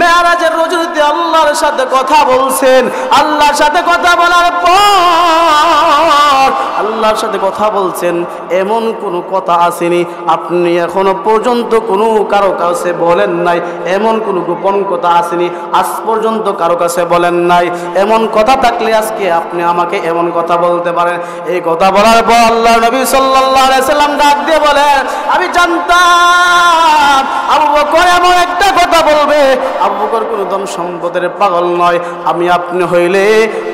মেরাজের রজনীতে আল্লাহর সাথে কথা বলছেন, আল্লাহর সাথে কথা বলার পর আল্লাহর সাথে কথা বলছেন, এমন কোনো কথা আসেনি আপনি এখনো পর্যন্ত কোনো কারো কাছে বলেন নাই, এমন কোনো গোপন কথা আসেনি আজ পর্যন্ত কারো কাছে বলেন নাই। এমন কথা থাকলে আজকে আপনি আমাকে এমন কথা বলতে পারেন। এই কথা বলার পর আল্লাহ নবী সাল্লাল্লাহু আলাইহি সাল্লাম ডাক দিয়ে বলেন, আমি জানতাম আবু বকর এমন একটা কথা বলবে, আবু বকর কোনো ধন সম্পদের পাগল নয়। আমি আপনি হইলে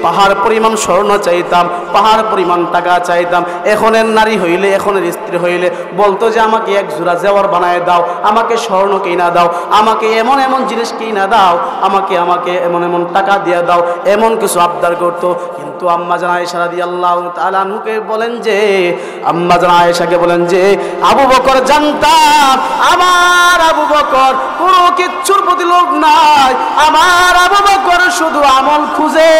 পাহাড় পরিমাণ স্বর্ণ চাইতাম, পাহাড় পরিমাণ টাকা চাইতাম। এখনের নারী হইলে, এখনের স্ত্রী হইলে বলতো যে আমাকে এক জোড়া জেওয়ার বানায় দাও, আমাকে স্বর্ণ কিনা দাও, আমাকে এমন এমন জিনিস কিনা দাও, আমাকে এমন এমন টাকা দিয়ে দাও, এমন কিছু আবদার করতো। কিন্তু আম্মা জান আয়েশা রাদিয়াল্লাহু তাআলা আনহুকে বলেন যে, আম্মা জান আয়েশাকে বলেন যে, আবু বকর জানতাম আমার আবু বকর কোনো কিচ্ছুর প্রতি লোভ নাই, আমার আবু বকর শুধু আমল খুঁজে,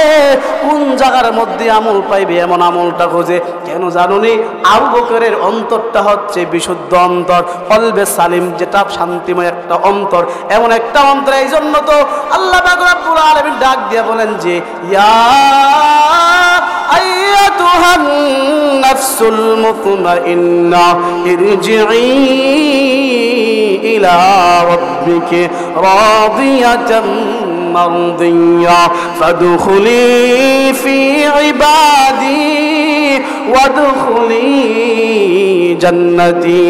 কোন জায়গার মধ্যে আমল পাইবে এমন আমলটা খুঁজে। কেন জানুনি? আবু বকরের অন্তরটা হচ্ছে বিশুদ্ধ অন্তর, কলবে সালিম, যেটা শান্তিময় একটা অন্তর, এমন একটা অন্তর। এই জন্য তো আল্লাহ পাক রব্বুল আলামিন ডাক দিয়ে বলেন যে, ইয়া আইয়াতুহান নাফসুল মুতমাইন্না ইরজিই ইলা রাব্বিকি রাদিয়াতাম মারদিয়া ফাদখুলি ফি ইবাদি ওয়াদখুলি জান্নাতি।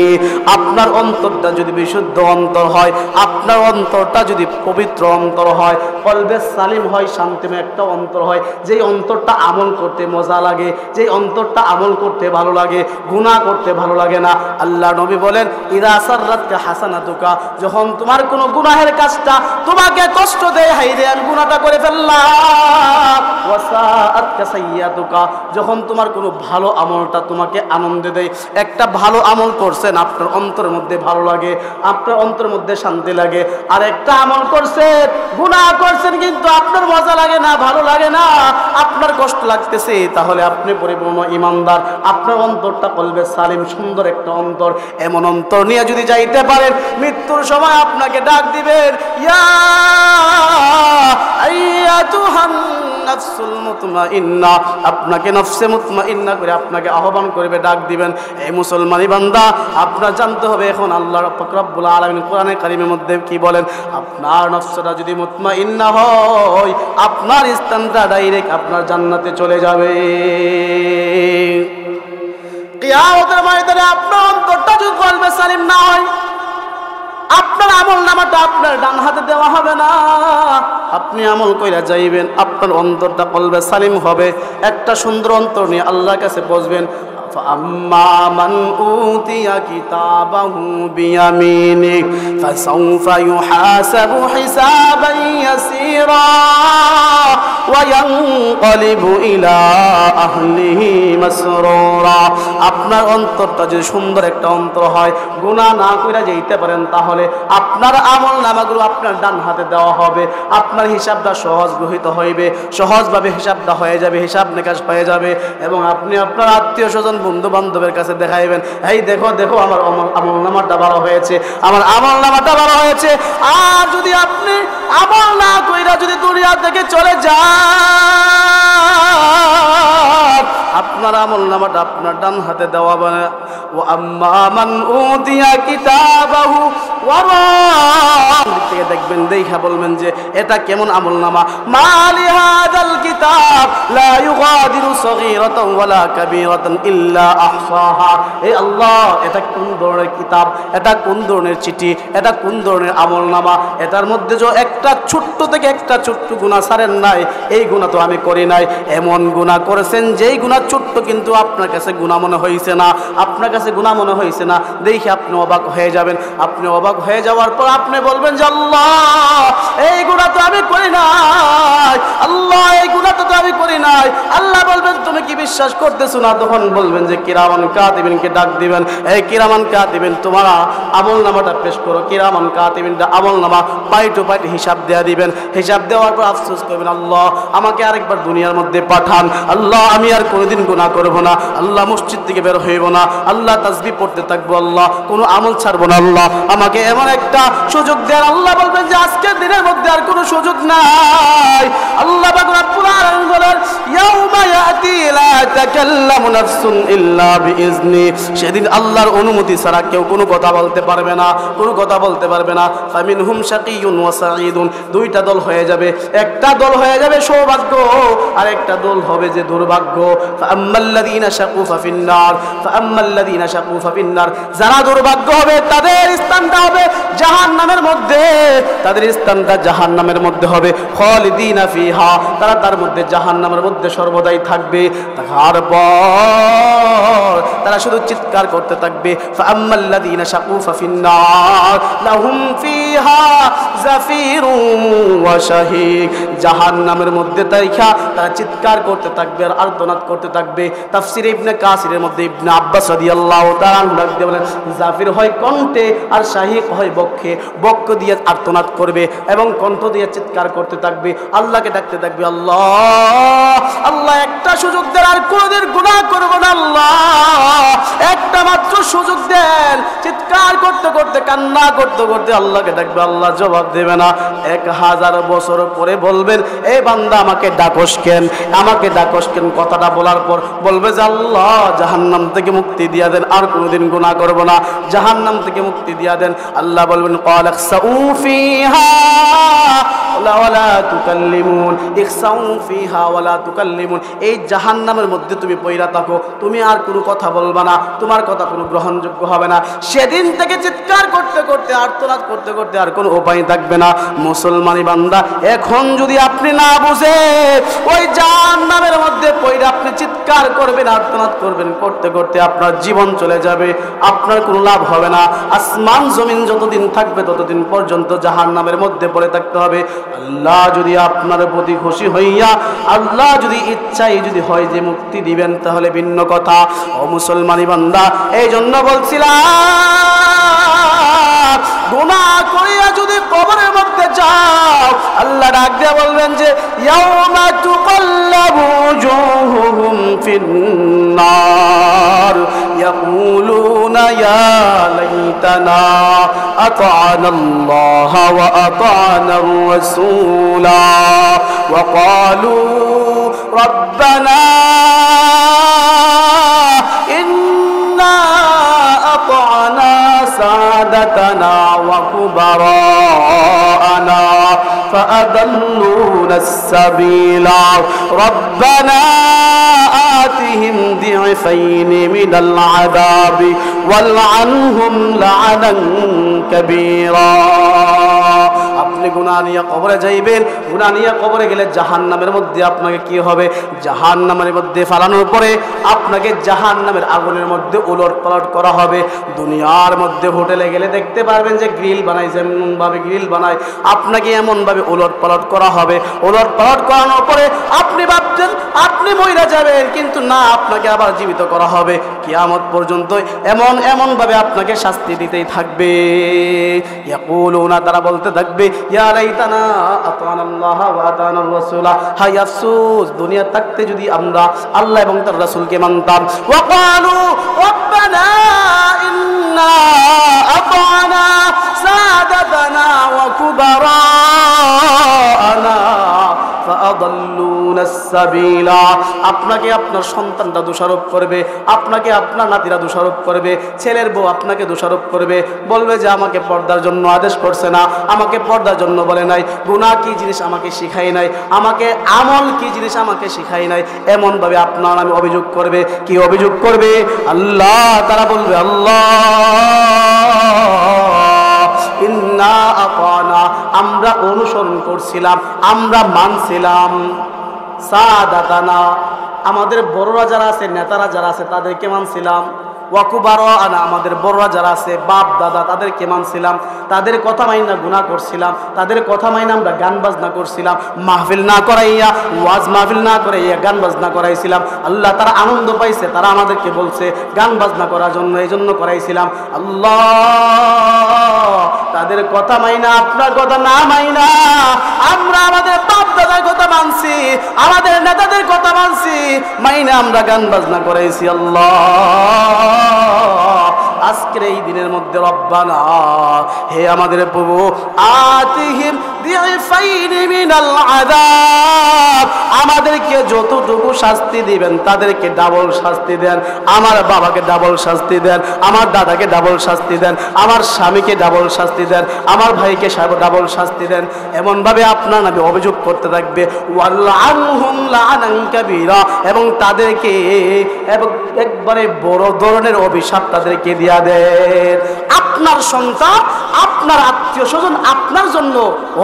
আপনার অন্তরটা যদি বিশুদ্ধ অন্তর হয়, আপনার অন্তরটা যদি পবিত্র অন্তর হয়, কলবে সালিম হয়, শান্তিময় একটা অন্তর হয়, যেই অন্তরটা আমল করতে মজা লাগে, যেই অন্তরটা আমল করতে ভালো লাগে, গুনাহ করতে ভালো লাগে না। আল্লাহ নবী বলেন, ইদা সাররাতকা হাসানাতুকা, যখন তোমার কোনো গুনাহের কাজটা তোমাকে কষ্ট দেয়, হাইরে আমি গুনাহটা করে ফেললাম, ওয়াসাআতকা সাইয়্যাতুকা, যখন তোমার কোনো ভালো আমলটা তোমাকে আনন্দ দেয়, একটা ভালো আমল করছেন আপনার অন্তরের মধ্যে ভালো লাগে, আপনার অন্তরের মধ্যে শান্তি লাগে। আর একটা আমল করছেন, গুনাহ করছেন, কিন্তু আপনার মজা লাগে না, ভালো লাগে না, আপনার কষ্ট লাগতেছে, তাহলে আপনি পরিপূর্ণ ঈমানদার, আপনার অন্তরটা কলবে সালিম, সুন্দর একটা অন্তর। এমন অন্তর নিয়ে যদি যাইতে পারেন, মৃত্যুর সময় আপনাকে ডাক দিবেন, ইয়া আইয়াতুহান নাফসুল মুতমাইন্না, আপনাকে নফসে মুতমাইন্না করে আপনাকে আহ্বান করবে, ডাক দিবেন। এই মুসলমানি বান্দা, আপনার জানতে হবে এখন আল্লাহ পাক রব্বুল আলামিন কোরআনে কারীমের মধ্যে কি বলেন। আপনার নফসটা যদি মুতমাইন্না হয়, আপনার স্থানটা ডাইরেক্ট আপনার জান্নাতে চলে যাবে। কিয়ামতের ময়দানে আপনার অন্তরটা যদি কলবে সালিম না হয়, আপনার আমল নামাটা আপনার ডান হাতে দেওয়া হবে না। আপনি আমল কইরা যাইবেন, আপনার অন্তরটা কলবে সালিম হবে, একটা সুন্দর অন্তর নিয়ে আল্লাহর কাছে বসবেন। فأما من أوتي كتابه بيمينه فسوف يحاسب حسابا يسيرا وينقلب إلى أهله مسرورا। আপনার অন্তরটা যদি সুন্দর একটা অন্তর হয়, গুনাহ না কইরা যাইতে পারেন, তাহলে আপনার আমল নামাগুলো আপনার ডান হাতে দেওয়া হবে, আপনার হিসাবটা সহজ গ্রহীত হইবে, সহজভাবে হিসাবটা হয়ে যাবে, হিসাব নিকাশ হয়ে যাবে, এবং আপনি আপনার আত্মীয় স্বজন বন্ধু বান্ধবের কাছে দেখাইবেন, এই দেখো দেখো আমার আমল নামাটা ভালো হয়েছে, আমার আমল নামাটা ভালো হয়েছে। আর যদি আপনি আমল না কইরা যদি দুনিয়া থেকে চলে যান, আপনার আমল নামাটা আপনার ডান হাতে দেওয়া হবে না। ও আম্মা মান উতিয়া কিতাবাহু ওয়ারা, থেকে দেখবেন, দেখা বলবেন যে এটা কেমন আমল নামা। মালি হাদাল কিতাব লা ইউগাদিরু সগীরাতান ওয়ালা কাবীরাতান ইল্লা আহসাহা। এই আল্লাহ, এটা কোন ধরনের কিতাব, এটা কোন ধরনের চিঠি, এটা কোন ধরনের আমল নামা, এটার মধ্যে যে একটা ছোট্ট থেকে একটা ছোট্ট গুনাহ ছাড়েন নাই, এই গুনাহ তো আমি করি নাই। এমন গুনাহ করেছেন যেই গুনাহ ছোট্ট, কিন্তু আপনার কাছে গুনাহ মনে হয়েছে না, আপনার কাছে গুনাহ মনে হয়েছে না, দেখে আপনি অবাক হয়ে যাবেন। আপনি অবাক হয়ে যাওয়ার পর আপনি বলবেন যে, আল্লাহ এই গুনাহ তো আমি করি নাই, আল্লাহ এই গুনাহ তো আমি করি নাই। আল্লাহ বলবেন, তুমি কি বিশ্বাস করতেছো না? তখন বলবেন যে কিরামান কাতিবিনকে ডাক দিবেন, এই কিরামান কাতিবিন তোমার আমল নামাটা পেশ করো। কিরামান কাতিবিনটা আমল নামা পাই টু পাই হিসাব দেয়া দিবেন। হিসাব দেওয়ার পর আফসোস করবেন, আল্লাহ আমাকে আরেকবার দুনিয়ার মধ্যে পাঠান, আল্লাহ আমি আর কোনোদিন গুনাহ করব না, আল্লাহ মসজিদ থেকে বের হইব না, আল্লাহ তাসবিহ পড়তে থাকবো, আল্লাহ কোনো আমল ছাড়বো না, আল্লাহ আমাকে এমন একটা সুযোগ দেন। আল্লাহ বলবেন যে আজকের দিনের মধ্যে আর কোনো সুযোগ নাই। আল্লাহ পাক রব্বুল আলামিন বলেন, ইয়াউমা ইয়াতি লা তাকাল্লামু নাফসুন ইল্লা বিইজনি, সেদিন আল্লাহর অনুমতি ছাড়া কেউ কোনো কথা বলতে পারবে না, কোনো কথা বলতে পারবে না। ফামিনহুম শাকিয়ুন ওয়া সাঈদুন, দুইটা দল হয়ে যাবে, একটা দল হয়ে যাবে সৌভাগ্য আর একটা দল হবে যে দুর্ভাগ্য। ফাআম্মাল্লাযীনা শাকু ফাফিন্নার, ফাআম্মাল্লাযীনা শাকু ফাফিন্নার, যারা দুর্ভাগ্য হবে তাদের স্থানটা হবে জাহান্নামের মধ্যে, তাদের স্থানটা জাহান্নামের মধ্যে হবে। খালিদিনা ফিহা, তারা তার মধ্যে জাহান্নামের মধ্যে সর্বদাই থাকবে। তারপর তারা শুধু চিৎকার করতে থাকবে। ফাআম্মাল্লাযীনা শাকু ফাফিন্নার লাহুম ফিহা জাফিরুন ওয়া শাহীক, জাহান্নামের মধ্যে তারা চিৎকার করতে থাকবে আর আর্তনাদ করতে থাকবে। তাফসীরে ইবনে কাসিরের মধ্যে ইবনে আব্বাস রাদিয়াল্লাহু তাআলা আনহু বলেন, জাফির হয় কণ্ঠে আর শাহীক হয় বক্ষে, বক্ষ দিয়ে আর্তনাদ করবে এবং কণ্ঠ দিয়ে চিৎকার করতে থাকবে, আল্লাহকে ডাকতে থাকবে, আল্লাহ আল্লাহ একটা সুযোগ দেন, আর কোনদিন গুনাহ করব না, আল্লাহ একটা মাত্র সুযোগ দেন। চিৎকার করতে করতে কান্না করতে করতে আল্লাহকে ডাকবে, আল্লাহ জবাব দেবে না। 1000 বছর পরে বলবেন, এই বান্দা আমাকে ডাকস কেন, আমাকে ডাকস কেন? কথাটা বলার পর বলবে যে আল্লাহ জাহান্নাম থেকে মুক্তি দিয়া দেন, আর কোনোদিন গুনাহ করব না, জাহান্নাম থেকে মুক্তি দিয়া দেন। আল্লাহ বলবেন, ক্বালা ইখসাউ ফিহা ওয়ালা তুকাল্লিমুন, ইখসাউ ফিহা ওয়ালা তুকাল্লিমুন, এই জাহান্নামের মধ্যে তুমি পইরা থাকো, তুমি আর কোনো কথা বলবা না, তোমার কথা কোনো গ্রহণযোগ্য হবে না। সেদিন থেকে চিৎকার করতে করতে আর্তনাদ করতে করতে আর কোনো উপায় থাকবে না। মুসলমানি বান্দা, এখন যদি আপনি না বুঝে ওই জাহান্নামের মধ্যে পইরা আপনি চিৎকার করবেন, আর্তনাদ করবেন, করতে করতে আপনার জীবন চলে যাবে, আপনার কোনো লাভ হবে না। আসমান জমিন যতদিন থাকবে ততদিন পর্যন্ত জাহান্নামের মধ্যে পড়ে থাকতে হবে। আল্লাহ যদি আপনার প্রতি খুশি হইয়া, আল্লাহ যদি ইচ্ছাই যদি হয় যে মুক্তি দিবেন, তাহলে ভিন্ন কথা। ও মুসলমানি বান্দা, এই জন্য বলছিলাম, গুনাহ করিয়া যদি কবরের মধ্যে যাও, আল্লাহ ডাক দিয়ে বলবেন যে ইয়াউমা তুকাল্লাবু ওজুহুহুম ফিন্নার ইয়াকুলুনা ইয়া লাইতানা আতা'না আল্লাহ ওয়া আতা'না আর-রাসূলা ওয়া ক্বালু রাব্বানা ইন্না আতা'না সাদাতানা ওয়া কুবারা'না فأضلونا السبيل ربنا آتهم ضعفين من العذاب والعنهم لعنا كبيرا। আপনি গুনাহ নিয়ে কবরে যাইবেন, গুনাহ নিয়ে কবরে গেলে জাহান্নামের মধ্যে আপনাকে কি হবে? জাহান্নামের মধ্যে ফালানোর পরে আপনাকে জাহান্নামের আগুনের মধ্যে উলটপালট করা হবে। দুনিয়ার মধ্যে হোটেলে গেলে দেখতে পারবেন যে গ্রিল বানায়, যেমন ভাবে গ্রিল বানায়, আপনাকে এমন ভাবে উলটপালট করা হবে। উলটপালট করানোর পরে আপনি ভাবছেন আপনি মইরা যাবেন, কিন্তু না, আপনাকে আবার জীবিত করা হবে কিয়ামত পর্যন্ত। এমন ভাবে আপনাকে শাস্তি দিতেই থাকবে। ইয়াকুলুনা, তারা বলতে থাকবে, ইয়া লাইতানা আতা'না আল্লাহ ওয়া আতা'না আর-রাসূলা, হায় আফসোস দুনিয়া থাকতে যদি আমরা আল্লাহ এবং তার রাসূলকে মানতাম। ওয়া ক্বালু রাব্বানা ইন্না আতা'না সাদাতানা ওয়া কুবারা'না ফাআদাল্লুনা আস-সাবিলা, আপনাকে আপনার সন্তানরা দোষারোপ করবে, আপনাকে আপনার নাতিরা দোষারোপ করবে, ছেলের বউ আপনাকে দোষারোপ করবে, বলবে যে আমাকে পর্দার জন্য আদেশ করছে না, আমাকে পর্দার জন্য বলে নাই, গুনাহ কি জিনিস আমাকে শিখাই নাই, আমাকে আমল কি জিনিস আমাকে শিখাই নাই, এমন ভাবে আপনার নামে অভিযোগ করবে। কি অভিযোগ করবে? আল্লাহ, তারা বলবে আল্লাহ ইন্না আতা'না, আমরা অনুসরণ করছিলাম, আমরা মানছিলাম, সাদাতানা, আমাদের বড়রা যারা আছে, নেতারা যারা আছে তাদেরকে মানছিলাম, ওয়া কুবারা'না, আমাদের বড়রা যারা আছে, বাপ দাদা, তাদেরকে মানছিলাম, তাদের কথা মাইনা গুনাহ করছিলাম, তাদের কথা মাইনা আমরা গান বাজনা করছিলাম, মাহফিল না করাইয়া, ওয়াজ মাহফিল না করাইয়া গান বাজনা করাইছিলাম। আল্লাহ, তারা আনন্দ পাইছে, তারা আমাদেরকে বলছে গান বাজনা করার জন্য, এই জন্য করাইছিলাম। আল্লাহ, তাদের কথা মাইনা, আপনার কথা না মাইনা আমরা আমাদের বাপ দাদার কথা মানছি, আমাদের নেতাদের কথা মানছি, মাইনা আমরা গান বাজনা করাইছি। আল্লাহ, আজকের এই দিনের মধ্যে রব্বানা, হে আমাদের প্রভু, আতিহিম দি'ফাইনি মিনাল আযাব, আমাদেরকে যতটুকু শাস্তি দিবেন তাদেরকে ডাবল শাস্তি দেন। আমার বাবাকে ডাবল শাস্তি দেন, আমার দাদাকে ডাবল শাস্তি দেন, আমার স্বামীকে ডাবল শাস্তি দেন, আমার ভাইকে ডাবল শাস্তি দেন। এমনভাবে আপনার নামে অভিযোগ করতে থাকবে। ওয়ালআনহুম লাআনান কাবীরা, এবং তাদেরকে একবারে বড় ধরনের অভিশাপ তাদেরকে দিয়া দেন। আপনার সন্তান, আপনার আত্মীয় স্বজন আপনার জন্য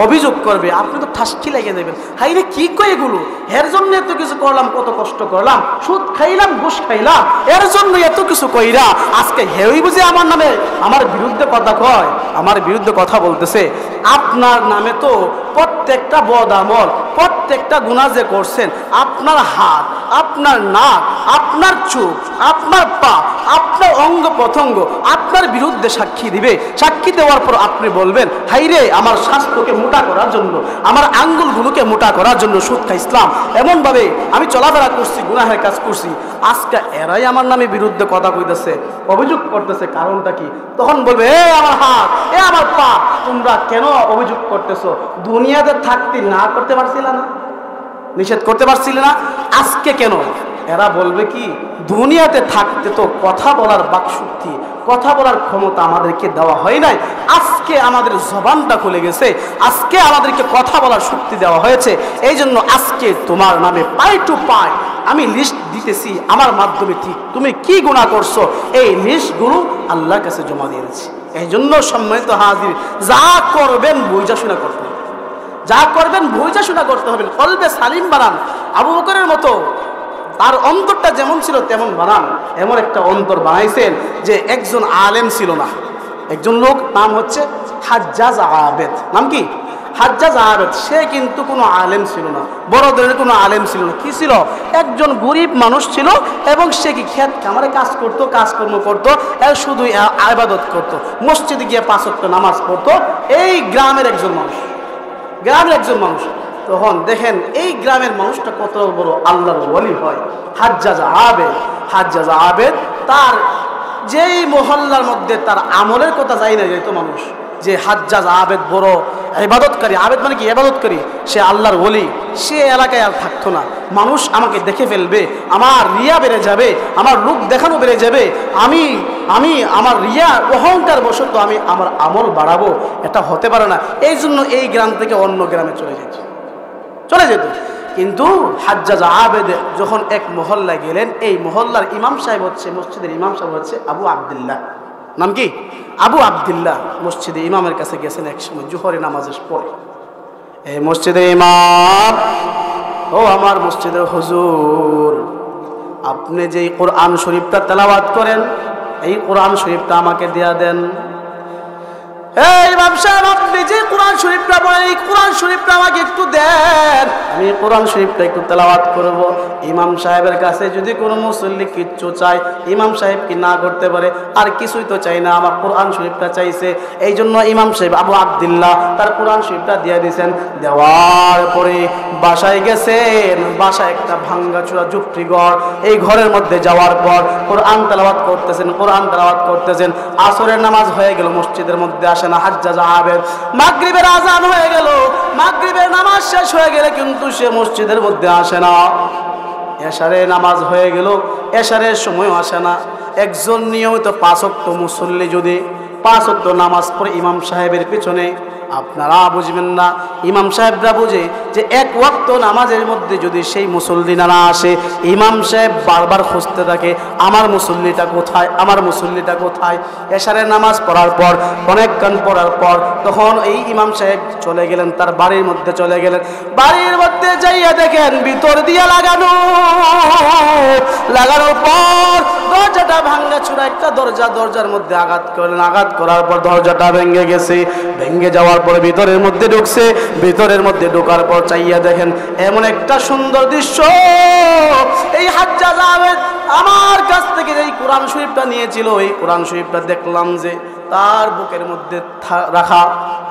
অভিযোগ করবে, আপনি তো ঠাসকি লেগে দেবেন। হাই রে কি কই এগুলো, এর জন্য এত কিছু করলাম, কত কষ্ট করলাম, সুদ খাইলাম, ঘুষ খাইলাম, এর জন্য এত কিছু কইরা আজকে হেউই বুঝে আমার নামে আমার বিরুদ্ধে কথা কয়, আমার বিরুদ্ধে কথা বলতেছে। আপনার নামে তো প্রত্যেকটা বদ আমল, প্রত্যেকটা গুনাহ যে করছেন, আপনার হাত, আপনার নাক, আপনার চোখ, আপনার পা, আপনার অঙ্গ প্রত্যঙ্গ আপনার বিরুদ্ধে সাক্ষী দিবে। সাক্ষী দেওয়ার পর আপনি বলবেন, হাইরে আমার স্বাস্থ্যকে মোটা করার জন্য, আমার আঙ্গুলগুলোকে মোটা করার জন্য সুদ খাইছিলাম, এমনভাবে আমি চলাফেরা করছি, গুনাহের কাজ করছি, আজকে এরাই আমার নামে বিরুদ্ধে কথা কইতেছে, অভিযোগ করতেছে, কারণটা কি? তখন বলবে, এ আমার হাত, এ আমার পা, তোমরা কেন অভিযোগ করতেছো? দুনিয়াতে থাকতে না করতে পারছিল না, নিষেধ করতে পারছিলে না, আজকে কেন? এরা বলবে কি, দুনিয়াতে থাকতে তো কথা বলার বাকশক্তি, কথা বলার ক্ষমতা আমাদেরকে দেওয়া হয় নাই, আজকে আমাদের জবানটা খুলে গেছে, আজকে আমাদেরকে কথা বলার শক্তি দেওয়া হয়েছে, এই জন্য আজকে তোমার নামে পাই টু পাই আমি লিস্ট দিতেছি, আমার মাধ্যমে ঠিক তুমি কি গুনাহ করছো এই লিস্টগুলো আল্লাহর কাছে জমা দিয়েছি। এই জন্য সম্মানিত হাজির, যা করবেন বুঝা শোনা করতে হবে, যা করবেন বুঝা শোনা করতে হবে। কলবে সালিম বানান, আবু বকরের মতো তার অন্তরটা যেমন ছিল তেমন বানান। এমন একটা অন্তর বানাইছেন যে একজন আলেম ছিল না, একজন লোক, নাম হচ্ছে হাজ্জাজ আবেদ। নাম কি? হাজ্জাজ আবেদ। সে কিন্তু কোনো আলেম ছিল না, বড় ধরনের কোনো আলেম ছিল না। কি ছিল? একজন গরিব মানুষ ছিল, এবং সে কি ক্ষেত খামারে কাজ করতো, কাজকর্ম করতো, আর শুধু ইবাদত করতো, মসজিদে গিয়ে 5 ওয়াক্ত নামাজ পড়তো। এই গ্রামের একজন মানুষ, গ্রামের একজন মানুষ। তখন দেখেন এই গ্রামের মানুষটা কত বড় আল্লাহর ওলি হয়, হাজ্জাজ আবেদ। হাজ্জাজ আবেদ তার যেই মহল্লার মধ্যে তার আমলের কথা যাই না যেত মানুষ, যে হাজ্জাজ আবেদ বড় ইবাদতকারী, আবেদ মানে কি? ইবাদতকারী, সে আল্লাহর ওলি, সে এলাকায় আর থাকতো না। মানুষ আমাকে দেখে ফেলবে, আমার রিয়া বেড়ে যাবে, আমার লোক দেখানো বেড়ে যাবে, আমি আমার রিয়া অহংকার বশত আমি আমার আমল বাড়াবো, এটা হতে পারে না। এই জন্য এই গ্রাম থেকে অন্য গ্রামে চলে যেত। কিন্তু হাজ্জাজ আবেদ যখন এক মহল্লায় গেলেন, এই মহল্লার ইমাম সাহেব হচ্ছে, মসজিদের ইমাম সাহেব হচ্ছে আবু আবদুল্লাহ। নাম কি? আবু আবদুল্লাহ। মসজিদে ইমামের কাছে গেছেন এক সময় জোহরের নামাজের পরে। এই মসজিদের ইমাম, ও আমার মসজিদের হুজুর, আপনি যে কোরআন শরীফটা তেলাওয়াত করেন, এই কোরআন শরীফটা আমাকে দেয়া দেন। এই ইমাম সাহেব, আপনি যে কোরআন শরীফটা বলেন, এই কোরআন শরীফটা আমাকে একটু দেন, আমি কোরআন শরীফটা একটু তেলাওয়াত করব। ইমাম সাহেবের কাছে যদি কোনো মুসল্লি কিচ্ছু চায়, ইমাম সাহেব কি না করতে পারে? আর কিছুই তো চাই না, আমার কোরআন শরীফটা চাইছে। এই জন্য ইমাম সাহেব আবু আবদুল্লাহ তার কোরআন শরীফটা দিয়ে দিয়েছেন। দেওয়ার পরে বাসায় গেছেন, বাসায় একটা ভাঙ্গাচোরা ঝুপড়ি ঘর, এই ঘরের মধ্যে যাওয়ার পর কোরআন তেলাওয়াত করতেছেন। আসরের নামাজ হয়ে গেল, মসজিদের মধ্যে আসে না হাজ্জাজ আবেদ। মাগরিবের আযান হয়ে গেল, মাগরিবের নামাজ শেষ হয়ে গেলে কিন্তু সে মসজিদের মধ্যে আসে না। এশারের নামাজ হয়ে গেল, এশারের সময়ও আসে না। একজন নিয়মিত 5 ওয়াক্ত মুসল্লি যদি 5 ওয়াক্ত নামাজ পড়ে ইমাম সাহেবের পিছনে, আপনারা বুঝবেন না, ইমাম সাহেবরা বুঝে যে 1 ওয়াক্ত নামাজের মধ্যে যদি সেই মুসল্লি না আসে, ইমাম সাহেব বারবার খুঁজতে থাকে, আমার মুসল্লিটা কোথায়, আমার মুসল্লিটা কোথায়। এশারের নামাজ পড়ার পর, অনেকক্ষণ পড়ার পর, তখন এই ইমাম সাহেব চলে গেলেন, তার বাড়ির মধ্যে চলে গেলেন। বাড়ির মধ্যে যাইয়া দেখেন ভিতর দিয়ে লাগানোর পর দরজাটা ভাঙ্গা চূড়া একটা দরজা, দরজার মধ্যে আঘাত করলেন, আঘাত করার পর দরজাটা ভেঙে গেছে। ভেঙে যাওয়ার পরে ভিতরের মধ্যে ঢুকছে, ভিতরের মধ্যে ঢোকার পর চাইয়া দেখেন এমন একটা সুন্দর দৃশ্য। এই হাজ্জাজ আবেদ আমার কাছ থেকে এই কোরআন শরীফটা নিয়েছিল, এই কোরআন শরীফটা দেখলাম যে তার বুকের মধ্যে রাখা,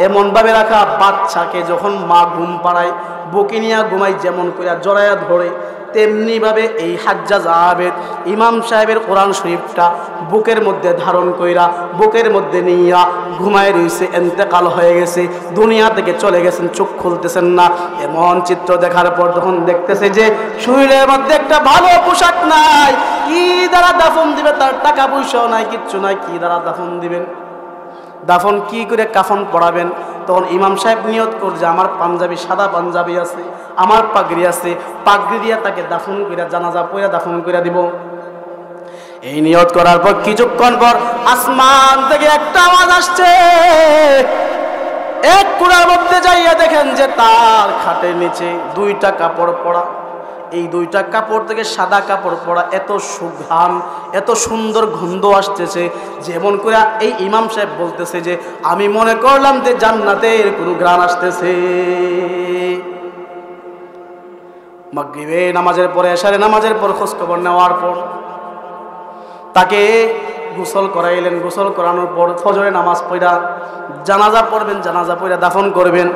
এমনভাবে রাখা, বাচ্চাকে যখন মা ঘুম পাড়ায় বুকে নিয়ে ঘুমাই যেমন করে জড়াইয়া ধরে তেমনি ভাবে এই হাজ্জাজ আবেদ ইমাম সাহেবের কোরআন শরীফটা বুকের মধ্যে ধারণ কইরা বুকের মধ্যে নিয়া ঘুমায় রইছে, ইন্তেকাল হয়ে গেছে, দুনিয়া থেকে চলে গেছেন, চোখ খুলতেছেন না। এমন চিত্র দেখার পর যখন দেখতেছে যে শরীরের মধ্যে একটা ভালো পোশাক নাই, কি দ্বারা দাফন দিবে, তার টাকা পয়সাও নাই, কিচ্ছু নাই, কি দ্বারা দাফন দিবেন, দাফন কি করে কাফন পড়াবেন? তখন ইমাম সাহেব নিয়ত করছে আমার পাঞ্জাবি, সাদা পাঞ্জাবি আছে, আমার পাগড়ি আছে, পাগড়ি দিয়া তাকে দাফন কইরা জানাজা পড়া দাফন কইরা দিব। এই নিয়ত করার পর কিছুক্ষণ পর আসমান থেকে একটা আওয়াজ আসছে। এক কুড়ার মধ্যে যাইয়া দেখেন যে তার খাটের নিচে দুইটা কাপড় পরা, এই দুইটা কাপড় থেকে সাদা কাপড় পরা, এত সুঘ্রাণ, এত সুন্দর গন্ধ আসতেছে, যেমন করে এই ইমাম সাহেব বলতেছে যে আমি মনে করলাম যে জান্নাতের কোনো ঘ্রাণ আসতেছে। মাগরিবে নামাজের পরে, এশারে নামাজের পর খোঁজ খবর নেওয়ার পর তাকে গোসল করাইলেন। গোসল করানোর পর ফজরে নামাজ পড়া জানাজা পড়বেন, জানাজা পড়া দাফন করবেন।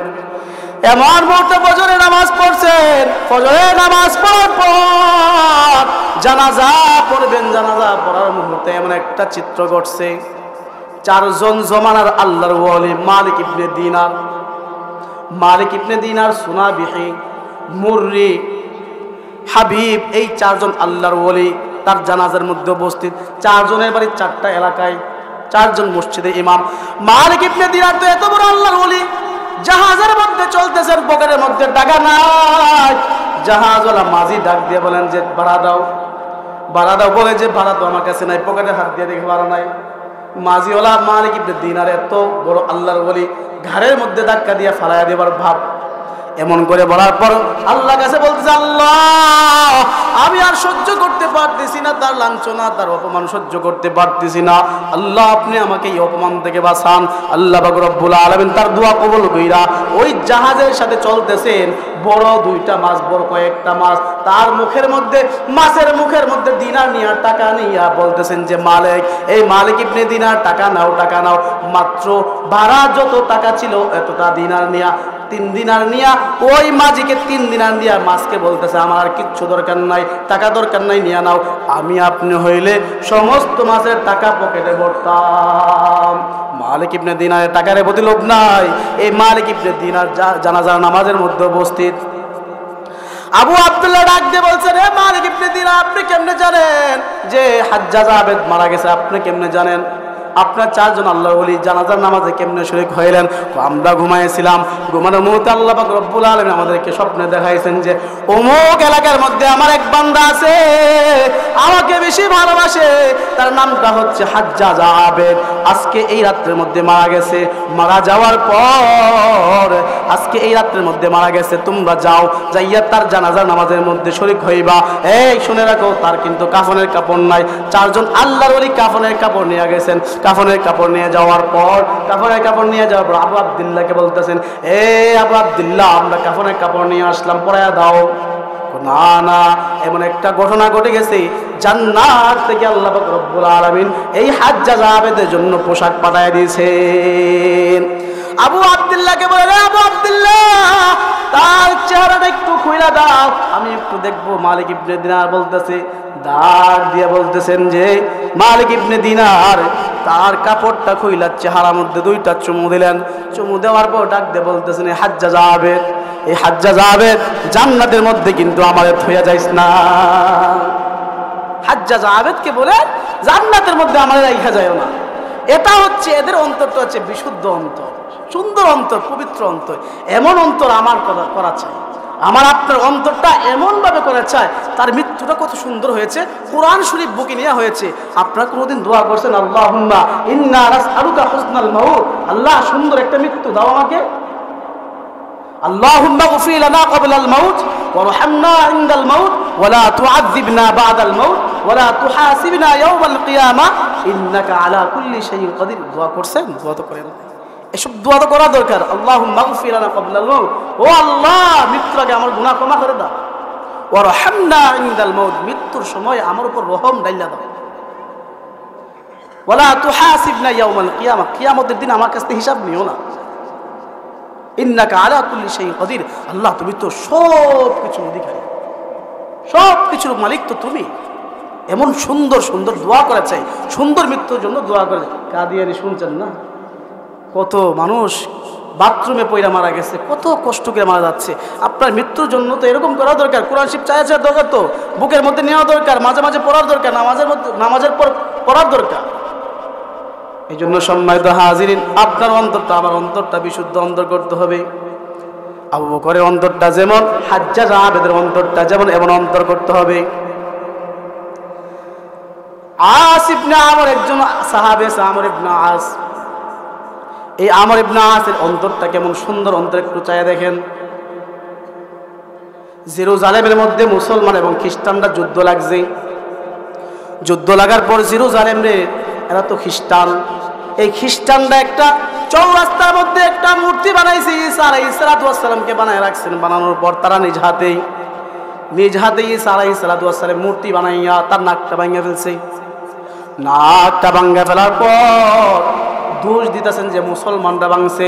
এমন মুহূর্তে ফজরে নামাজ পড়ছেন, ফজরে নামাজ পড়ার পর জানাজা পড়বেন, জানাজা পড়ার মুহূর্তে এমন একটা চিত্র ঘটছে। চারজন জমানার আল্লাহর ওয়ালি, মালিক ইবনে দিনার, মালিক ইবনে দিনার, সুনাবিহি, মুররি, হাবিব, এই চারজন আল্লাহর ওয়ালি তার জানাজার মধ্যে উপস্থিত। চারজনের বাড়ি চারটা এলাকায়, চারজন মসজিদে ইমাম। মালিক ইবনে দিনার তো এত বড় আল্লাহর ওয়ালি, জাহাজের মধ্যে চলতেছেন, পকেটের মধ্যে টাকা নাই। জাহাজওয়ালা মাঝি ডাক দিয়ে বলেন যে ভাড়া দাও, ভাড়া দাও। বলে যে ভাড়া তো আমার কাছে নাই, পকেটে হাত দিয়ে দেখে ভাড়া নাই। মাঝিওয়ালা মালিক ইবনে দিনার এত বড় আল্লাহর ওয়ালি, ঘাড়ের মধ্যে ধাক্কা দিয়ে ফালাইয়া দেবার ভাব। এমন করে বলার পর আল্লাহ কাছে বলতেছে, আল্লাহ আমি আর সহ্য করতে পারতেছি না, তার লাঞ্ছনা, তার অপমান সহ্য করতে পারতেছি না। আল্লাহ আপনি আমাকে এই অপমান থেকে বাঁচান। আল্লাহ পাক রব্বুল আলামিন তার দোয়া কবুল কইরা ওই জাহাজের সাথে চলতেছেন। বড় দুইটা মাছ, বড় কয়েকটা মাছ, তার মুখের মধ্যে, মাছের মুখের মধ্যে দিনার নিয়া, টাকা নিয়া বলতেছেন যে মালিক, এই মালিক ইবনে দিনার টাকা নাও, টাকা নাও। মাত্র ভাড়া যত টাকা ছিল এতটা দিনার নিয়া, 3 দিনার নিয়া ওই মাঝিকে 3 দিনার দিয়া মাছকে বলতেছে আমার আর কিচ্ছু দরকার নাই, টাকা দরকার নাই, নিয়ে নাও। আমি আপনি হইলে সমস্ত মাছের টাকা পকেটে ভরতাম। মালিক ইবনে দিনারের টাকার প্রতি লোভ নাই। এই মালিক ইবনে দিনার জানাজার নামাজের মধ্যে উপস্থিত। আবু আব্দুল্লাহ ডাক দিয়ে বলছেন, হে মালিক ইবনে দিনার, আপনি কেমনে জানেন যে হাজ্জাজ আবেদ মারা গেছে? আপনি কেমনে জানেন? আপনার চারজন আল্লাহর ওলি জানাজার নামাজে কেমনে শরীক হইলেন? আমরা ঘুমাইছিলাম, ঘুমানোর মুহূর্তে আল্লাহ পাক রব্বুল আলামিন আমাদেরকে স্বপ্নে দেখাইছেন যে অমুক এলাকার মধ্যে আমার এক বান্দা আছে, আমাকে বেশি ভালোবাসে, তার নামটা হচ্ছে হাজ্জাজ আবেদ। আজকে এই রাত্রের মধ্যে মারা গেছে, মারা যাওয়ার পর আজকে এই রাত্রের মধ্যে মারা গেছে, তোমরা যাও, যাইয়া তার জানাজার নামাজের মধ্যে শরীক হইবা। এই শুনে রাখো, তার কিন্তু কাফনের কাপড় নাই। চারজন আল্লাহর ওলি কাফনের কাপড় নিয়ে গেছেন। কাফনের কাপড় নিয়ে যাওয়ার পর, কাফনের কাপড় নিয়ে যাওয়ার পর আবু আব্দুল্লাহকে বলতেছেন, এ আবু আব্দুল্লাহ, আমরা কাফনের কাপড় নিয়ে আসলাম, পরাইয়া দাও। না না, এমন একটা ঘটনা ঘটে গেছে, জান্নাত থেকে আল্লাহ পাক রব্বুল আলামিন এই হাজ্জাজ আবেদের জন্য পোশাক পাঠায় দিয়েছেন। আবু আব্দুল্লাহকে বলে, আবু আব্দুল্লাহ, তার চেহারাটা একটু খুইলা দাও, আমি একটু দেখবো। মালিক ইবনে দিনার বলতেছে, ডাক দিয়ে বলতেছেন যে মালিক ইবনে দিনার তার কাপড়টা খুইলা চেহারার মধ্যে 2টা চুমু দিলেন। চুমু দেওয়ার পর ডাক দিয়ে বলতেছেন, এই হাজ্জাজ আবেদ, এই হাজ্জাজ আবেদ জান্নাতের মধ্যে কিন্তু আমাদের থইয়া যাইস না। হাজ্জাজ আবেদকে বলে জান্নাতের মধ্যে আমাদের রাইখা যায় না। এটা হচ্ছে এদের অন্তরটা হচ্ছে বিশুদ্ধ অন্তর, সুন্দর অন্তর, পবিত্র অন্তর। এমন অন্তর আমার করা চাই, আমার আপনার অন্তরটা এমনভাবে করা চায় তার মৃত্যুটা কত সুন্দর হয়েছে, কোরআন শরীফ বুকে নেওয়া হয়েছে। আপনারা কোনোদিন দোয়া করছেন, আল্লাহুম্মা ইন্না নাসআলুকা হুসনাল মাউত, আল্লাহ সুন্দর একটা মৃত্যু দাও আমাকে। আল্লাহুম্মা গফির লানা ক্বাবলাল মাউত ওয়ারহামনা ইনদাল মাউত ওয়ালা তুআযযিবনা বা'দাল মাউত ওয়ালা তুহাসিবনা ইয়াওমাল কিয়ামাহ ইন্নাকা আলা কুল্লি শাইইন কাদির। দোয়া করছেন? দোয়া তো করেন, এসব দোয়া তো করা দরকার। আল্লাহুম্মা গফির লানা ক্বাবলাল মাউত, ও আল্লাহ মৃত্যুর আগে আমার গুনাহ ক্ষমা করে দাও। ওয়ারহামনা ইনদাল মাউত, মৃত্যুর সময় আমার উপর রহম ডাইলা দাও। ওয়ালা তুহাসিবনা ইয়াওমাল কিয়ামাহ, কিয়ামতের দিন আমার কাছে হিসাব নিও না। ইন্নাকা আলা কুল্লি শাইইন কাদির, আল্লাহ তুমি তো সব কিছু অধিকারী, সব কিছুর মালিক তো তুমি। এমন সুন্দর সুন্দর দোয়া করেছে, সুন্দর মৃত্যুর জন্য দোয়া করে। কাদিয়ানি শুনছেন না, কত মানুষ বাথরুমে পয়রা মারা গেছে, কত কষ্ট করে মারা যাচ্ছে। আপনার মৃত্যুর জন্য তো এরকম করা দরকার, কোরআন শরীফ চায়া দরকার, তো বুকের মধ্যে নেওয়া দরকার, মাঝে মাঝে পড়ার দরকার, নামাজের পর পড়ার দরকার। এই জন্য সম্মানিত হাজিরিন, আপনার অন্তরটা আমার অন্তরটা বিশুদ্ধ অন্তর করতে হবে। আবু বকরের অন্তরটা যেমন, হাজ্জাজ আবেদের অন্তরটা যেমন, এমন অন্তর করতে হবে। আস ইবনে আমর একজন সাহাবে, আমর ইবনে আস। এই আমর ইবনে আসের অন্তরটা কেমন সুন্দর অন্তর, একটু চাইয়া দেখেন। জেরুজালেমের মধ্যে মুসলমান এবং খ্রিস্টানরা যুদ্ধ লাগছে। যুদ্ধ লাগার পর জেরুজালেম রে, এরা তো খ্রিস্টান, এই খ্রিস্টানরা একটা চৌরাস্তার মধ্যে একটা মূর্তি বানাইছে, ঈসা আলাইহিস সালামকে বানায় রাখছেন। বানানোর পর তারা নিজ হাতে ঈসা আলাইহিস সালাম মূর্তি বানাইয়া তার নাকটা ভাঙিয়ে ফেলছে। নাকটা ভাঙিয়ে ফেলার পর দোষ দিতেছেন যে মুসলমানরা ভাঙছে।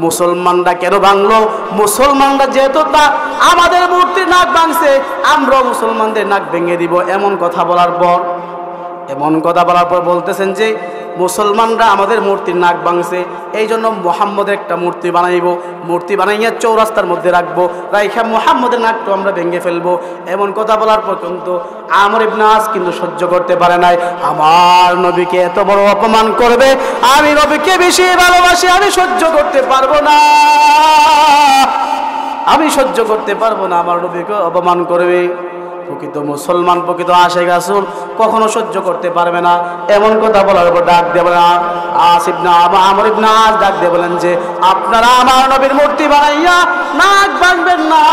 মুসলমানরা কেন ভাঙলো? মুসলমানরা যেহেতু তা আমাদের মূর্তির নাক ভাঙছে, আমরা মুসলমানদের নাক ভেঙে দিব। এমন কথা বলার পর বলতেছেন যে মুসলমানরা আমাদের মূর্তির নাক ভাঙছে, এই জন্য মুহাম্মদের একটা মূর্তি বানাইব, মূর্তি বানাইয়া চৌরাস্তার মধ্যে রাখবো, রাইখা মুহাম্মদের নাকটা আমরা ভেঙে ফেলবো। এমন কথা বলার পর কিন্তু আমর ইবনে আস কিন্তু সহ্য করতে পারে নাই। আমার নবীকে এত বড় অপমান করবে, আমি নবীকে বেশি ভালোবাসি, আমি সহ্য করতে পারবো না, আমার নবীকে অপমান করবে। প্রকৃত মুসলমান, প্রকৃত আশিক রাসূল কখনো সহ্য করতে পারবে না। এমন কথা বলার পর ডাক দিয়ে বলেন, আমর ইবনে আস ডাক দিয়ে বলেন যে আপনারা আমার নবীর মূর্তি বানাইয়া নাক ভাঙবেন না,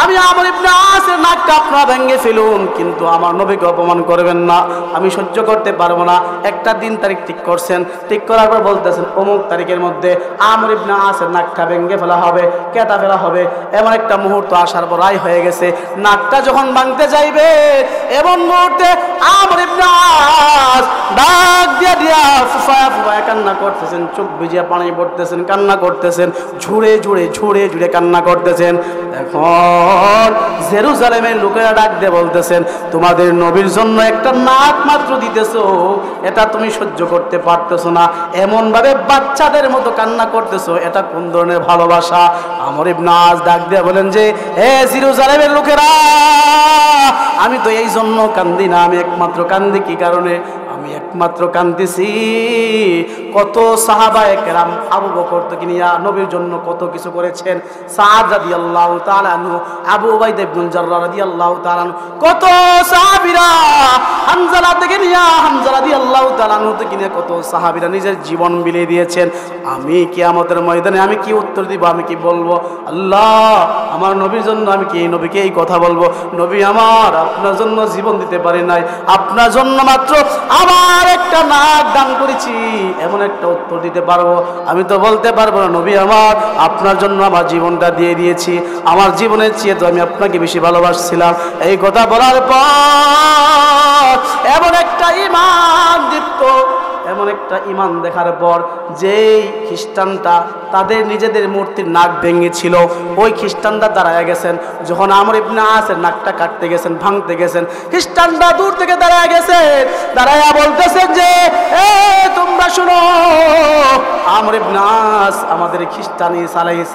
আমি আমর ইবনে আসের নাকটা আপনারা ভেঙে ফেলুন, কিন্তু আমার নবীকে অপমান করবেন না, আমি সহ্য করতে পারবো না। একটা দিন তারিখ ঠিক করছেন, ঠিক করার পর বলতেছেন অমুক তারিখের মধ্যে আমর ইবনে আসের নাকটা ভেঙে ফেলা হবে, কেটে ফেলা হবে। এমন একটা মুহূর্ত আসার পর রায় হয়ে গেছে। নাকটা যখন ভাঙতে যাইবে, এমন মুহূর্তে আমর ইবনে আস ডাক দিয়া ফুফায়া কান্না করতেছেন, চোখ ভিজিয়ে পানি পড়তেছেন, কান্না করতেছেন, ঝুড়ে কান্না করতেছেন। এখন জেরুজালেমের লোকেরা ডাক দিয়ে বলতেছেন, তোমাদের নবীর জন্য একটা নাক মাত্র দিতেছো, এটা তুমি সহ্য করতে পারতেছো না, এমন ভাবে বাচ্চাদের মতো কান্না করতেছো, এটা কোন ধরনের ভালোবাসা? আমর ইবনে আস ডাক দিয়ে বলেন যে হে জেরুজালেমের লোকেরা, আমি তো এই জন্য কান্দি না, আমি একমাত্র কান্দি কি কারণে? আমি একমাত্র কান্দিছি কত সাহাবায়ে কেরাম আবু বকর থেকে নিয়া নবীর জন্য কত কিছু করেছেন। সাদ রাদিয়াল্লাহু তাআলা আনহু, আবু উবাইদা ইবনে জাররাহ রাদিয়াল্লাহু তাআলা আনহু, কত সাহাবীরা, হামজা থেকে নিয়া হামজা রাদিয়াল্লাহু তাআলা আনহু থেকে নিয়া কত সাহাবীরা নিজের জীবন বিলিয়ে দিয়েছেন। আমি কিয়ামতের ময়দানে আমি কি উত্তর দিব? আমি কি বলবো? আল্লাহ, আমার নবীর জন্য আমি কি নবীকে এই কথা বলবো, নবী আমার আপনার জন্য জীবন দিতে পারি নাই, আপনার জন্য মাত্র আমার একটা নাক দান করেছি, এমন একটা উত্তর দিতে পারবো? আমি তো বলতে পারবো না, নবী আমার আপনার জন্য আমার জীবনটা দিয়ে দিয়েছি, আমার জীবনের চেয়ে তো আমি আপনাকে বেশি ভালোবাসছিলাম। এই কথা বলার পর এমন একটা ঈমান দীপ্ত, এমন একটা ঈমান দেখার পর যেই খ্রিস্টানটা তাদের নিজেদের মূর্তির নাক ভেঙেছিল, ওই খ্রিস্টানরা দাঁড়ায় গেছেন। যখন আমর ইবনে আসের নাকটা কাটতে গেছেন, ভাঙতে গেছেন, খ্রিস্টানরা দূর থেকে দাঁড়ায় গেছেন, দাঁড়ায়া বলতেছেন যে তোমরা শুনো, আমর ইবনে আস আমাদের খ্রিস্টান ঈসা আলাইহিস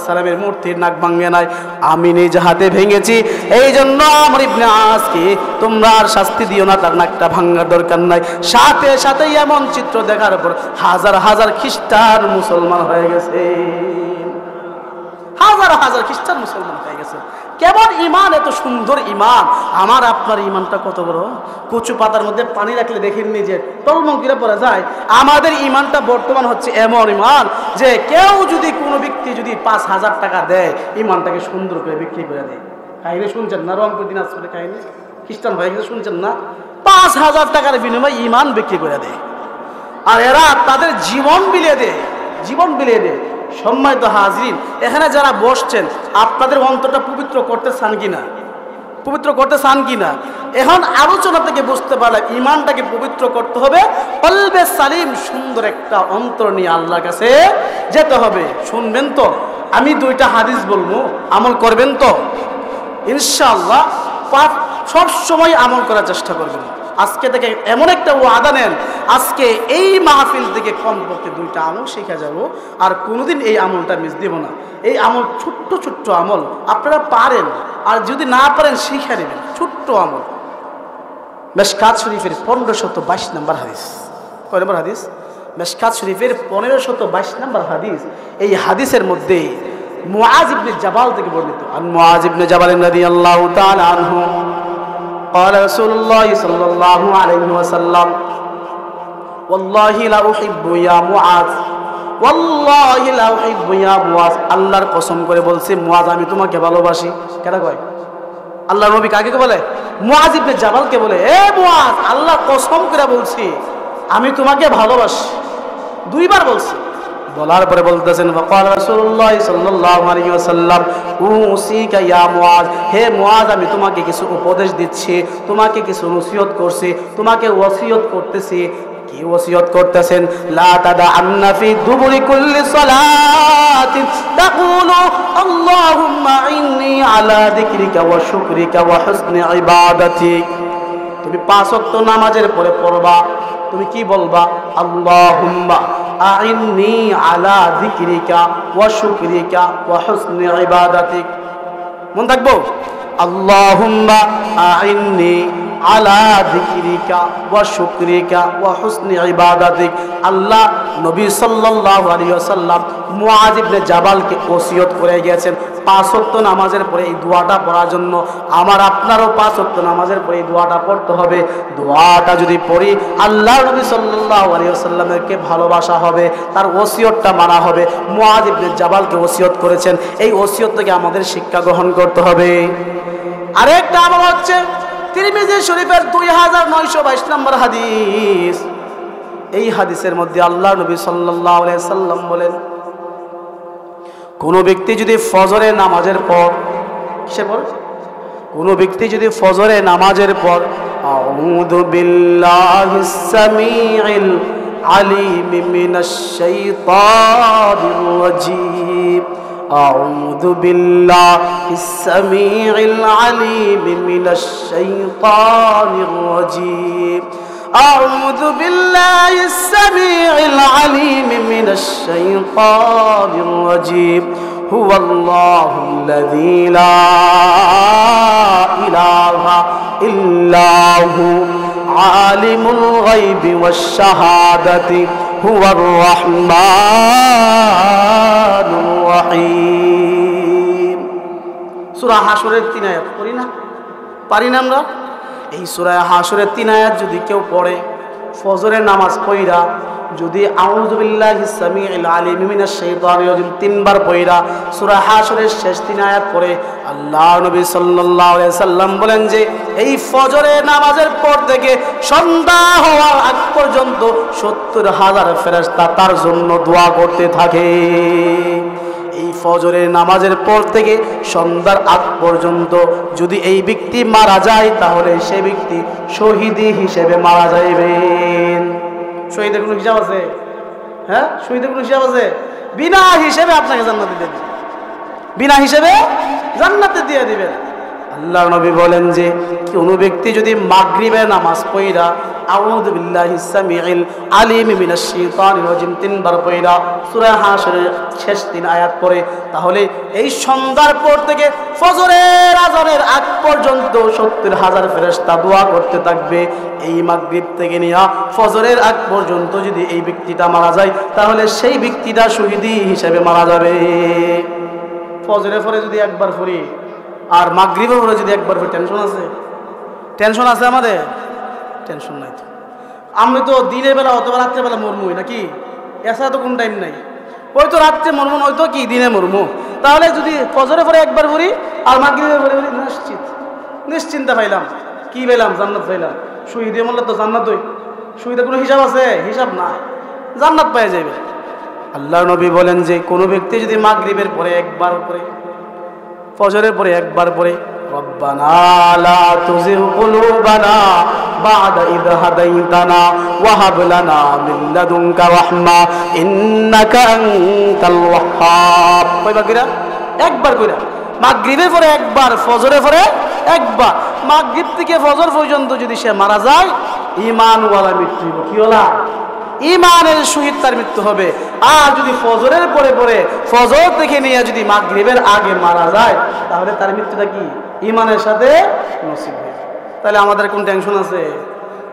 সালামের মূর্তির নাক ভাঙে নাই, আমি নিজ হাতে ভেঙেছি, এই জন্য আমর ইবনে আসকে তোমরা আর শাস্তি দিও না, তার নাকটা ভাঙার দরকার নাই। সাথে সাথে এমন চিত্র দেখার পর হাজার হাজার খ্রিস্টান মুসলমান হয়ে গেছে, হাজার হাজার খ্রিস্টান মুসলমান হয়ে গেছে। কেমন ইমান, এত সুন্দর ইমান! আমার আপনার ইমানটা কত বড়! কচু পাতার মধ্যে পানি রাখলে দেখেন নিজে টলমঙ্কিরা পড়া যায়। আমাদের ইমানটা বর্তমান হচ্ছে এমন ইমান যে কেউ যদি, কোনো ব্যক্তি যদি 5,000 টাকা দেয়, ইমানটাকে সুন্দর করে বিক্রি করে দেয়। কাহিনী শুনছেন না? রংপুর দিনাজপুরে কাহিনী, খ্রিস্টান হয়ে গেছে, শুনছেন না? 5,000 টাকার বিনিময়ে ইমান বিক্রি করে দেয়, আর এরা তাদের জীবন বিলিয়ে দেয়, জীবন বিলিয়ে দেয়। সম্মানিত হাজরিন, এখানে যারা বসছেন, আপনাদের অন্তরটা পবিত্র করতে চান কিনা? পবিত্র করতে চান কিনা? এখন আলোচনা থেকে বুঝতে পারলাম ইমানটাকে পবিত্র করতে হবে, কলবে সালিম, সুন্দর একটা অন্তর নিয়ে আল্লাহর কাছে যেতে হবে। শুনবেন তো? আমি 2টা হাদিস বলবো, আমল করবেন তো ইনশাআল্লাহ? সব সময় আমল করার চেষ্টা করবেন। আজকে থেকে এমন একটা ওয়াদা নেন, আজকে এই মাহফিল থেকে কমপক্ষে 2টা আমল শিখে যাব, আর কোনোদিন এই আমলটা মিস দেব না। এই আমল ছোট্ট ছোট্ট আমল, আপনারা পারেন, আর যদি না পারেন শিখে নেবেন। ছোট্ট আমল। মেশকাত শরীফের 1522 নম্বর হাদিস। কয় নম্বর হাদিস? মেশকাত শরীফের 1522 নম্বর হাদিস। এই হাদিসের মধ্যে মুআজ ইবনে জাবাল থেকে বর্ণিত। আন মুআজ ইবনে জাবাল রাদিয়াল্লাহু তাআলা আনহু قال رسول الله صلى الله عليه وسلم والله لا احب يا معاذ والله لا احب يا معاذ আল্লাহর কসম করে বলছি মুআজ আমি তোমাকে ভালোবাসি। কেন কয়? আল্লাহর নবী কাকে বলে? মুআজ ইবনে জাবালকে বলে, এ মুআজ আল্লাহর কসম করে বলছি আমি তোমাকে ভালোবাসি। 2বার বলছি। বলার পরে বলতেছেন ফাকাল রাসূলুল্লাহ সাল্লাল্লাহু আলাইহি ওয়াসাল্লাম উসিকা ইয়া মুআজ, হে মুআজ আমি তোমাকে কিছু উপদেশ দিচ্ছি, তোমাকে কিছু নসিহত করছি, তোমাকে ওসিয়ত করতেছি। কি ওসিয়ত করতেছেন? লা তাদআন্না ফি দুবুরি কুল্লি সালাতিন তাকুলু আল্লাহুম্মা ইন্নী আলা যিকরিকা ওয়া শুকরিকা ওয়া হুসনি ইবাদাতিক। তুমি 5 ওয়াক্ত নামাজের পরে পড়বা, তুমি কি বলবা? আল্লাহুম্মা আইন্নি আলা যিকরিকা ওয়া শুকরিকা ওয়া হুসনি ইবাদাতিক। মন থাকবো? আল্লাহুম্মা আইন্নি আলা যিকরিকা ওয়া শুকরিকা ওয়া হুসনি ইবাদাতিক। আল্লাহ নবী সাল্লাল্লাহু আলাইহি ওয়াসাল্লাম মুআজ ইবনে জাবালকে ওসিয়ত করে গিয়েছেন 5 ওয়াক্ত নামাজের পরে এই দোয়াটা পড়ার জন্য। আমার আপনারও 5 ওয়াক্ত নামাজের পরে এই দোয়াটা পড়তে হবে। দোয়াটা যদি পড়ি আল্লাহ নবী সাল্লাল্লাহু আলাইহি ওয়াসাল্লামকে ভালোবাসা হবে, তার ওসিয়তটা মানা হবে। মুআজ ইবনে জাবালকে ওসিয়ত করেছেন, এই ওসিয়ত থেকে আমাদের শিক্ষা গ্রহণ করতে হবে। আরেকটা আমল হচ্ছে তিরমিজি শরীফের 2922 নম্বর হাদিস। এই হাদিসের মধ্যে আল্লাহ নবী সাল্লাল্লাহু আলাইহি সাল্লাম বলেন, কোন ব্যক্তি যদি ফজরে নামাজের পর কিসের পর? কোন ব্যক্তি যদি ফজরে নামাজের পর আউযু বিল্লাহিস সামিউল আলিম মিনাশ শাইতানির রাজীম আউযু বিল্লাহিস সামিউল আলিম মিনাশ শাইতানির রাজীম أعوذ بالله السميع العليم من الشيطان الرجيم هو الله الذي لا إله إلا هو عالم الغيب والشهادة هو الرحمن الرحيم সূরা হাশরের 3 আয়াত পড়ি না? পারি না আমরা? এই সূরা হাশরের 3 আয়াত যদি কেউ পড়ে ফজরের নামাজ পড়া, যদি আউযু বিল্লাহিস সামিউল আলিম মিনাশ শাইতানির রাজীম 3বার পড়া সূরা হাশরের শেষ 3 আয়াত পড়ে, আল্লাহ নবী সাল্লাল্লাহু আলাইহি সাল্লাম বলেন যে এই ফজরের নামাজের পর থেকে সন্ধ্যা হওয়ার আগ পর্যন্ত 70,000 ফেরেশতা তার জন্য দোয়া করতে থাকে। এই ফজরের নামাজের পর থেকে সন্ধ্যার আগ পর্যন্ত যদি এই ব্যক্তি মারা যায় তাহলে সে ব্যক্তি শহীদি হিসেবে মারা যাইবেন। শহীদের কোনো হিসাব আছে? হ্যাঁ, শহীদের কোনো হিসাব আছে? বিনা হিসেবে আপনাকে জান্নাতে দিয়ে দিবেন, বিনা হিসেবে জান্নাতে দিয়ে দিবেন। আল্লাহর নবী বলেন যে কোনো ব্যক্তি যদি মাগরিবের নামাজ পড়া আউযু বিল্লাহিস সামিউল আলিম মিনাশ শাইতানির রাজীম 3বার পড়া সূরা হাশরের শেষ 3 আয়াত পড়ে, তাহলে এই সন্ধ্যার পর থেকে ফজরের আযানের আগ পর্যন্ত 70,000 ফেরেশতা দোয়া করতে থাকবে। এই মাগরিব থেকে নিয়ে ফজরের আগ পর্যন্ত যদি এই ব্যক্তিটা মারা যায় তাহলে সেই ব্যক্তিটা শহীদি হিসেবে মারা যাবে। ফজরের পরে যদি একবার পড়ি আর মাগরিবের পরে যদি একবার পড়ি, টেনশন আছে? টেনশন আছে আমাদের? টেনশন নাই তো। আমি তো দিনের বেলা অথবা রাত্রেবেলা মরমুই নাকি, এছাড়া তো কোন টাইম নাই। ওই তো রাত্রে মরমু, হয়তো কি দিনে মরমু। তাহলে যদি ফজরের পরে একবার পড়ি আর মাগরিবের পরে পড়ি, নিশ্চিন্তা পাইলাম। কি পাইলাম? জান্নাত পাইলাম। শহীদে মরলে তো জান্নাত হই। শহীদের কোনো হিসাব আছে? হিসাব নাই, জান্নাত পাওয়া যাবে। আল্লাহর নবী বলেন যে কোনো ব্যক্তি যদি মাগরিবের পরে একবার পড়ে, ফজরের পরে একবার পড়ে রব্বানা লা তুযিগ কুলুবানা বা'দা ইয হাদাইতানা ওয়া হাব লানা মিন লাদুনকা রাহমা ইন্নাকা আনতাল ওয়াহ্হাব। কয়বার কইরা? একবার কইরা। মাগরিবের পরে একবার, ফজরের পরে একবার মাগরিব থেকে ফজর পর্যন্ত যদি সে মারা যায় ঈমানওয়ালা মৃত্যু হবে। কি হলা? ঈমানের সহিত তার মৃত্যু হবে। আর যদি ফজরের পরে পরে ফজর থেকে নিয়ে যদি মাগরিবের আগে মারা যায় তাহলে তার মৃত্যুটা কি ঈমানের সাথে নসিব হয়। তাহলে আমাদের কোন টেনশন আছে?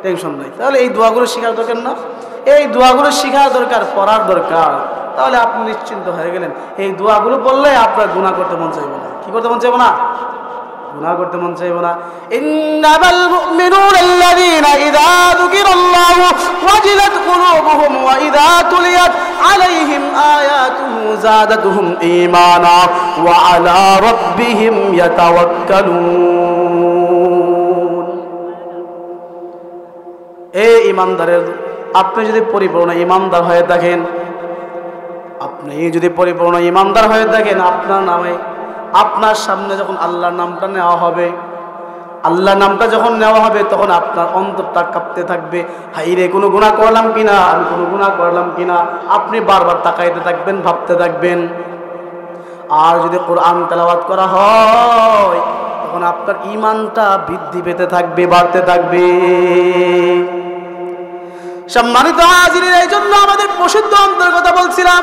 টেনশন নাই। তাহলে এই দোয়াগুলো শেখার দরকার না? এই দোয়াগুলো শেখার দরকার, পড়ার দরকার। তাহলে আপনি নিশ্চিন্ত হয়ে গেলেন। এই দোয়াগুলো বললে আপনার গুনাহ করতে মন চাইবে না। কি করতে মন চাইবে না? গুনাহ করতে মন চাইবে না। ইন্নামাল মুমিনুনা আল্লাযীনা ইযা যুকিরাল্লাহু ওয়াজিলাত কুলুবুহুম ওয়া ইযা তুলিয়াত আলাইহিম আয়াতুহু যাদাতুহুম ঈমানা ওয়া আলা রাব্বিহিম ইয়াতাওয়াক্কালুন। এই ঈমানদারের, আপনি যদি পরিপূর্ণ ঈমানদার হয়ে থাকেন, আপনি যদি পরিপূর্ণ ঈমানদার হয়ে থাকেন, আপনার নামে আপনার সামনে যখন আল্লাহর নামটা নেওয়া হবে, আল্লাহর নামটা যখন নেওয়া হবে তখন আপনার অন্তরটা কাঁপতে থাকবে, হাই রে কোনো গুনাহ করলাম কিনা, আমি কোনো গুনাহ করলাম কিনা। আপনি বারবার তাকাইতে থাকবেন, ভাবতে থাকবেন। আর যদি কোরআন তেলাওয়াত করা হয় তখন আপনার ঈমানটা বৃদ্ধি পেতে থাকবে, বাড়তে থাকবে। সম্মানিত হাজিরিন, এই জন্য আমাদের পশুদ্ধ অন্তরের কথা বলছিলাম।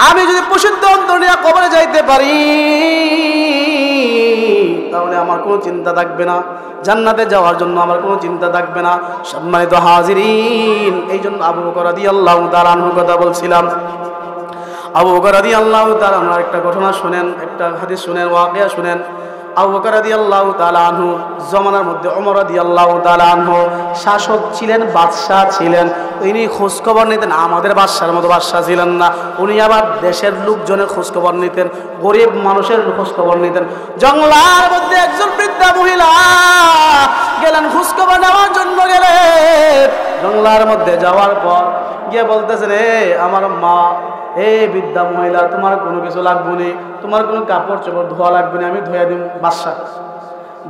আমি যদি পশুদ্ধ অন্তর নিয়ে কবরে যাইতে পারি তাহলে আমার কোনো চিন্তা থাকবে না, জান্নাতে যাওয়ার জন্য আমার কোনো চিন্তা থাকবে না। সম্মানিত হাজিরিন, এই জন্য আবু বকর রাদিয়াল্লাহু তাআলা আনহুর কথা বলছিলাম। আবু বকর রাদিয়াল্লাহু তাআলা আনহুর একটা ঘটনা শুনেন, একটা হাদিস শুনেন, ওয়াকিয়া শুনেন। আবু বকর রাদিয়াল্লাহু তাআলা আনহু জমানার মধ্যে ওমর রাদিয়াল্লাহু তাআলা আনহু শাসক ছিলেন, বাদশাহ ছিলেন। উনি খোঁজখবর নিতেন, আমাদের বাদশার মতো বাদশাহ ছিলেন না। উনি আবার দেশের লোকজনের খোঁজখবর নিতেন, গরিব মানুষের খোঁজখবর নিতেন। জঙ্গলার মধ্যে একজন বৃদ্ধা মহিলা গেলেন, খোঁজখবর নেওয়ার জন্য গেলেন। জঙ্গলার মধ্যে যাওয়ার পর গিয়ে বলতেছেন, আমার মা, বৃদ্ধা মহিলা, তোমার কোনো কিছু লাগবে না, তোমার কোনো কাপড় চোপড় ধোয়া লাগবে না, আমি ধুয়ে দিব।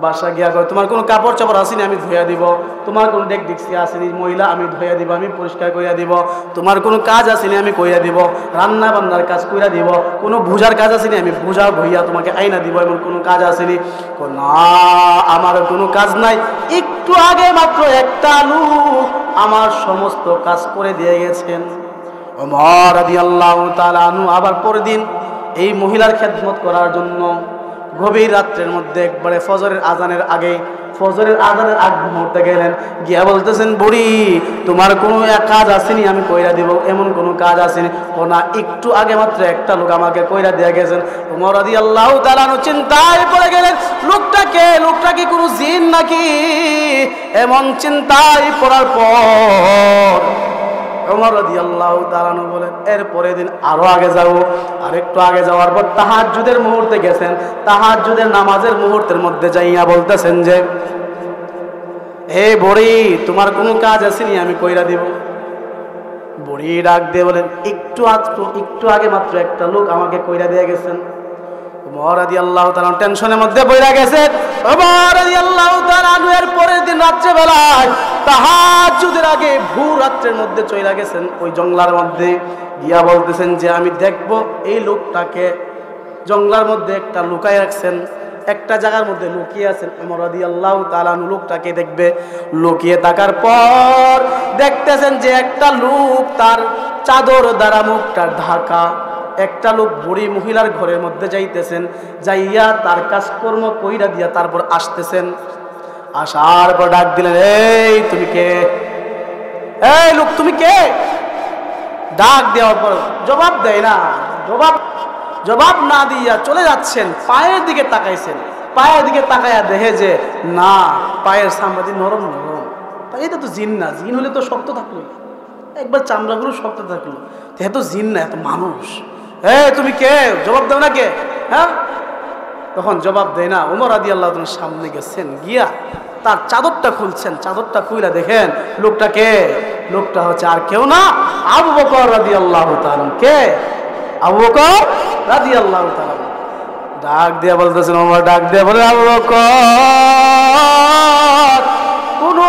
বাসা গিয়া কয়, তোমার কোনো কাপড় চোপড় আসেনি, আমি ধুয়ে দিব। তোমার কোনো ডেকডিক্সি আসেনি মহিলা, আমি ধুয়ে দিব, আমি পরিষ্কার করিয়া দিব। তোমার কোনো কাজ আসেনি, আমি কইয়া দিব। রান্না বান্নার কাজ কইরা দিব। কোনো ভুজার কাজ আসেনি, আমি ভুজা ভইয়া তোমাকে আইনা দিব। এমন কোনো কাজ আসেনি? না, আমার কোনো কাজ নাই। একটু আগে মাত্র একটা লোক আমার সমস্ত কাজ করে দিয়ে গেছেন। ওমর রাদিয়াল্লাহু তাআলা আনহু আবার পরের দিন এই মহিলার খেদমত করার জন্য গভীর রাত্রের মধ্যে একবারে ফজরের আজানের আগে, ফজরের আজানের আগ মুহূর্তে গেলেন। গিয়া বলতেছেন, বুড়ি, তোমার কোনো কাজ আসেনি, আমি কইরা দিব। এমন কোনো কাজ আসেনি? না, একটু আগে মাত্র একটা লোক আমাকে কইরা দিয়ে গেছেন। ওমর রাদিয়াল্লাহু তাআলা আনহু চিন্তায় পড়ে গেলেন, লোকটা কি কোনো জিন নাকি? এমন চিন্তায় পড়ার পর ওমর রাদিয়াল্লাহু তাআলা আনহু বলেন, এরপরের দিন আরো আগে যাও। আর একটু আগে যাওয়ার পর তাহাজ্জুদের মুহূর্তে গেছেন। তাহাজ্জুদের নামাজের মুহূর্তের মধ্যে যাইয়া বলতেছেন যে, হে বুড়ি, তোমার কোনো কাজ আসেনি, আমি কইরা দিব। বুড়ি ডাক দিয়ে বলেন, একটু আগে মাত্র একটা লোক আমাকে কইরা দিয়ে গেছেন। ওমর রাদিয়াল্লাহু তাআলা টেনশনের মধ্যে পড়ে গেছেন। ওমর রাদিয়াল্লাহু তাআলা এর পরের দিন রাত্রে বেলায় তাহাজ্জুদের আগে ভোর রাত্রের মধ্যে চলে গেছেন ওই জঙ্গলার মধ্যে। গিয়া বলতেছেন যে, আমি দেখব এই লোকটাকে। জঙ্গলার মধ্যে একটা লুকায় রাখছেন, একটা জায়গার মধ্যে লুকিয়ে আছেন। ওমর রাদিয়াল্লাহু তাআলা লোকটাকে দেখবে। লুকিয়ে থাকার পর দেখতেছেন যে একটা লোক তার চাদর দ্বারা মুখটা ঢাকা। একটা লোক বুড়ি মহিলার ঘরের মধ্যে যাইতেছেন, যাইয়া তার কাজকর্ম কইরা দিয়া তারপর আসতেছেন। আসার পর ডাক দিলেন, এই তুমি কে? এই লোক তুমি কে? ডাক দেওয়ার পর জবাব দেয় না। জবাব না দিয়া চলে যাচ্ছেন। পায়ের দিকে তাকাইছেন, পায়ের দিকে তাকাইয়া দেখে যে না, পায়ের সামনে নরম নরম। এটা তো জিন না, জিন হলে তো শক্ত থাকলো, একবার চামড়াগুলো শক্ত থাকলো। এত জিন না, এত মানুষ। তুমি কে? জবাব দাও না কে? হ্যাঁ, তখন জবাব দেয় না। ওমর রাদিয়াল্লাহু তাআলা সামনে গেছেন, গিয়া তার চাদরটা খুলছেন। চাদরটা খুইলা দেখেন লোকটা কে? লোকটা হচ্ছে আর কেউ না, আবু বকর রাদিয়াল্লাহু তাআলা। কে? আবু বকর রাদিয়াল্লাহু তাআলা। ডাক দিয়া বলতেছেন, ওমর ডাক দিয়া বলে, আবু বকর, কোন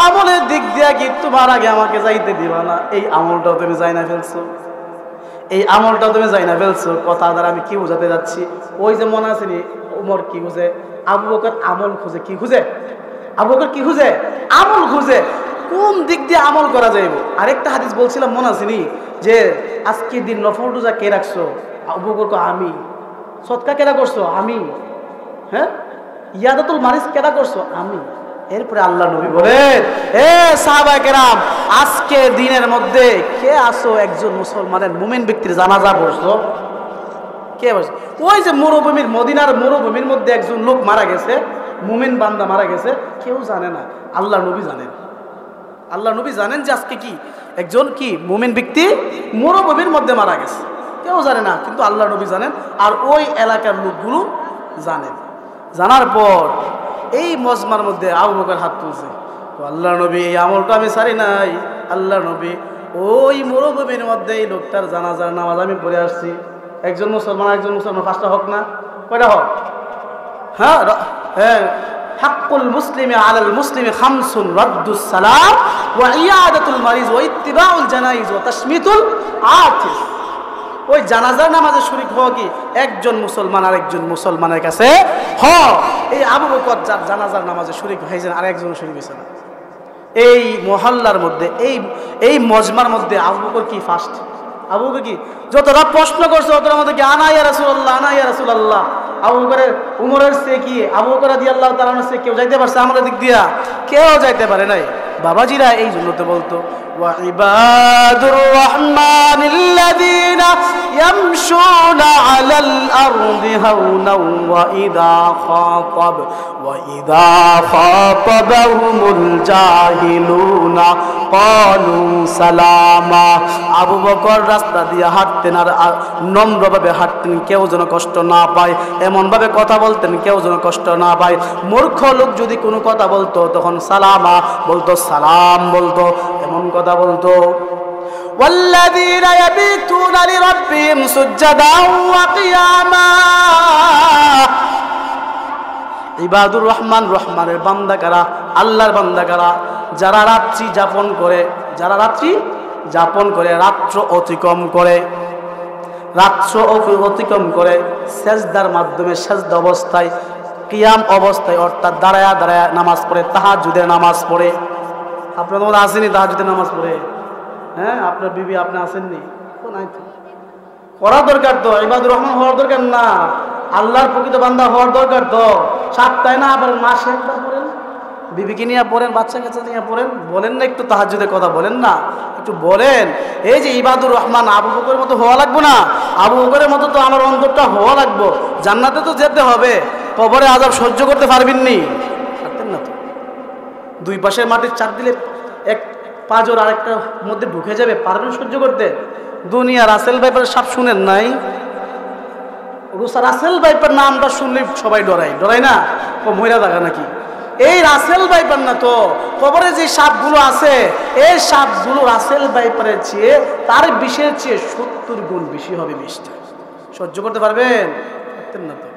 আমলের দিক দিয়া কি তোমার আগে আমাকে যাইতে দিবা না? এই আমলটাও তুমি যাই না ফেলছো, এই আমলটাও তুমি যাই না ফেলছো। কথা দ্বারা আমি কি বোঝাতে যাচ্ছি? ওই যে মনে আছে নি, ওমর কি খুঁজে? আবু বকর আমল খুঁজে। কি খুঁজে? আবু বকর কি খুঁজে? আমল খুঁজে। কোন দিক দিয়ে আমল করা যাইব। আরেকটা হাদিস বলছিলাম মনে আছে নি, যে আজকের দিন নফল রোজা কে রাখছো? আবু বকর কয় আমি। সদকা কেডা করছো? আমি। হ্যাঁ, ইয়াদাতুল মারিজ কেডা করছো? আমি। এরপরে আল্লাহ নবী বলেন, এ সাহাবায়ে কেরাম, আজকে দিনের মধ্যে কে আসো একজন মুসলমানের মুমিন ব্যক্তির জানাজা পড়ছো? কে বলছে? ওই যে মরুভূমির, মদিনার মরুভূমির মধ্যে একজন লোক মারা গেছে, মুমিন বান্দা মারা গেছে, কেউ জানে না, আল্লাহ নবী জানেন। আল্লাহ নবী জানেন যে আজকে কি একজন কি মুমিন ব্যক্তি মরুভূমির মধ্যে মারা গেছে, কেউ জানে না, কিন্তু আল্লাহ নবী জানেন, আর ওই এলাকার লোকগুলো জানেন। জানার পর এই মজমার মধ্যে আবু বকর হাত তুলছে, আল্লাহ নবী এই আমলটা আমি ছাড়ি নাই। আল্লাহ নবী ওই মরুভূমির মধ্যে এই লোকটার জানাজার নামাজ আমি পড়ে আসছি। একজন মুসলমান 5টা হক না? কয়টা হক? হ্যাঁ হ্যাঁ, হাক্কুল মুসলিমি আলাল মুসলিমি খামসুন, রাদ্দুস সালাম ওয়া ইয়াদাতুল মারিজ ওয়া ইত্তিবাউল জানাইজ ওয়া তাশমিতুল আতিস। ওই জানাজার নামাজে শরীক হওয়া কি একজন মুসলমান আরেকজন মুসলমানের কাছে এই আবু বকর যার জানাজার নামাজে শরীক হয়েছেন আর একজন শরীক হয়েছে না। এই মহল্লার মধ্যে এই মজমার মধ্যে আবু বকর কি ফার্স্ট? আবু বকর কি? যতটা প্রশ্ন করছে ততটার মধ্যে কি আনা ইয়া রাসূলুল্লাহ, আনা ইয়া রাসূলুল্লাহ। আবু বকরের উমরের সে কি, আবু বকর রাদিয়াল্লাহু তাআলা সে কেউ যাইতে পারছে আমাদের দিক দিয়া? কেউ যাইতে পারে নাই। বাবাজিরা এই জন্য তো বলতো, ওয়া ইবাদুর রাহমানিল্লাযীনা ইয়ামশুনা আলাল আরদি হাওনাও ওয়া ইযা খাতাবাহুমুল জাহিলুনা ক্বালু সালামা। আবু বকর রাস্তা দিয়ে হাঁটতেন আর নম্রভাবে হাঁটতেন, কেউ যেন কষ্ট না পায়, এমনভাবে কথা বলতেন কেউ যেন কষ্ট না পায়। মূর্খ লোক যদি কোনো কথা বলতো তখন সালামা বলতো, সালাম বলতো, এমন কথা বলতো। والذين يبيتون لربهم سجدا وقياما। ইবাদুর রহমান, রহমানের বান্দা কারা? আল্লাহর বান্দা কারা? যারা রাত্রি যাপন করে, রাত্র অতিক্রম করে সেজদার মাধ্যমে, সেজদা অবস্থায়, কিয়াম অবস্থায়, অর্থাৎ দাঁড়ায়া দাঁড়ায়া নামাজ পড়ে, তাহাজ্জুদের নামাজ পড়ে। আপনার মধ্যে আসেনি তাহাজ্জুদের নামাজ পড়ে? হ্যাঁ, আপনার বিবি আপনি আসেননি? করা দরকার তো, ইবাদুর রহমান হওয়ার দরকার না, আল্লাহর প্রকৃত বান্দা হওয়ার দরকার তো। সপ্তাহে না, আবার মাসে একবার পড়েন, বিবিকে নিয়ে পড়েন, বাচ্চা কাচ্চা নিয়ে পড়েন, বলেন না একটু তাহাজ্জুদের কথা, বলেন না একটু, বলেন। এই যে ইবাদুর রহমান আবু বকরের মতো হওয়া লাগবো না? আবু বকরের মতো তো আমার অন্তরটা হওয়া লাগবো। জান্নাতে তো যেতে হবে, কবরে আযাব সহ্য করতে পারবেন নি? পারতেন না তো। দুই পাশের মাটির চাপ দিলে এক পাঁজর আরেকটার মধ্যে ঢুকে যাবে, পারবেন সহ্য করতে? দুনিয়া রাসেল ভাইপারের সাপ শুনেন নাই? রাসেল ভাইপার নামটা শুনলে সবাই ডরাই না? ও মহিলা জায়গা নাকি? এই রাসেল ভাইপার না তো, কবরে যে সাপগুলো আছে এই সাপগুলো রাসেল ভাইপারের চেয়ে, তার বিষের চেয়ে 70 গুণ বেশি হবে বিষটা। সহ্য করতে পারবেন? পারতেন না তো।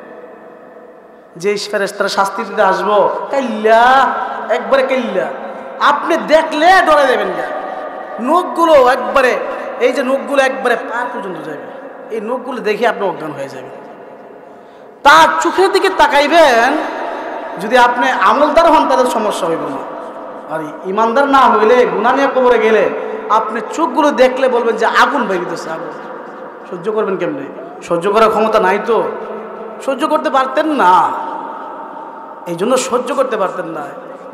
যে ফেরেশতারা শাস্তি দিতে আসবো, কাইল্লা, একবারে কাইল্লা, আপনি দেখলে ডরে যাবেন না। নখগুলো একবারে, এই যে নখগুলো একবারে পা পর্যন্ত যাবে, এই নখগুলো দেখে আপনি অজ্ঞান হয়ে যাবেন। তার চোখের দিকে তাকাইবেন, যদি আপনি আমলদার হন তাদের সমস্যা হইব না, আর ইমানদার না হইলে, গুনাহ নিয়ে কবরে গেলে আপনি চোখগুলো দেখলে বলবেন যে আগুন বেরিয়েছে, আগুন। সহ্য করবেন কেমনে? সহ্য করার ক্ষমতা নাই তো, সহ্য করতে পারতেন না, এই জন্য সহ্য করতে পারতেন না।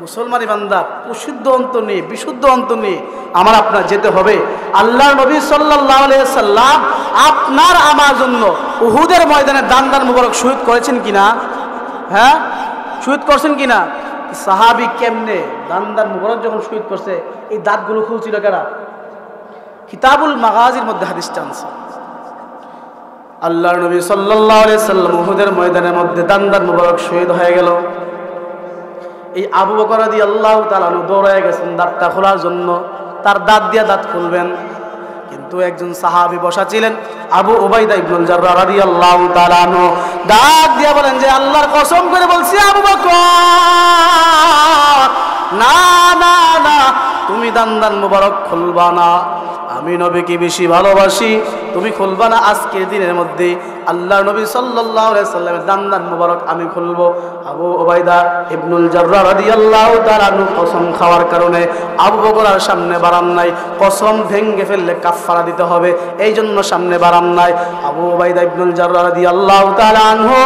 মুসলমানি বান্দা প্রশুদ্ধ অন্তর নিয়ে, বিশুদ্ধ অন্তর নিয়ে আমার আপনার যেতে হবে। আল্লাহর নবী সাল্লাল্লাহু আলাইহি সাল্লাম আপনার আমার জন্য উহুদের ময়দানে দান মুবারক শহীদ করেছেন কিনা? হ্যাঁ, শহীদ করছেন কিনা? সাহাবী কেমনে দান মুবারক যখন শহীদ করছে, এই দাঁতগুলো খুলছিল কারা? কিতাবুল মাগাজির মধ্যে হাদিসটা আছে। আল্লাহর নবী সাল্লাল্লাহু আলাইহি সাল্লাম উহুদের ময়দানের মধ্যে দান মুবারক শহীদ হয়ে গেল। এই আবু বকর রাদিয়াল্লাহু তাআলা দৌড়ায় গেছেন দাঁতটা খোলার জন্য, তার দাঁত দিয়ে দাঁত খুলবেন, কিন্তু একজন সাহাবী বসা ছিলেন, আবু উবাইদা ইবনুল জাররাহ রাদিয়াল্লাহু তাআলা আনহু, দাঁত দিয়ে বলেন যে আল্লাহর কসম করে বলছি আবু বকর, না না না, তুমি দান মুবারক খুলবা না, আমি নবীকে বেশি ভালোবাসি। তুমি খুলবা না আজকের দিনের মধ্যে? আল্লাহ নবী সাল্লাল্লাহু আলাইহি সাল্লামের দান মুবারক আমি খুলবো। আবু উবাইদা ইবনুল জাররাহ রাদিয়াল্লাহু তাআলা আনহু কসম খাওয়ার কারণে আবু বকরের সামনে বাড়ান নাই। কসম ভেঙে ফেললে কাফারা দিতে হবে, এই জন্য সামনে বাড়ান নাই। আবু উবাইদা ইবনুল জাররাহ রাদিয়াল্লাহু তাআলা আনহু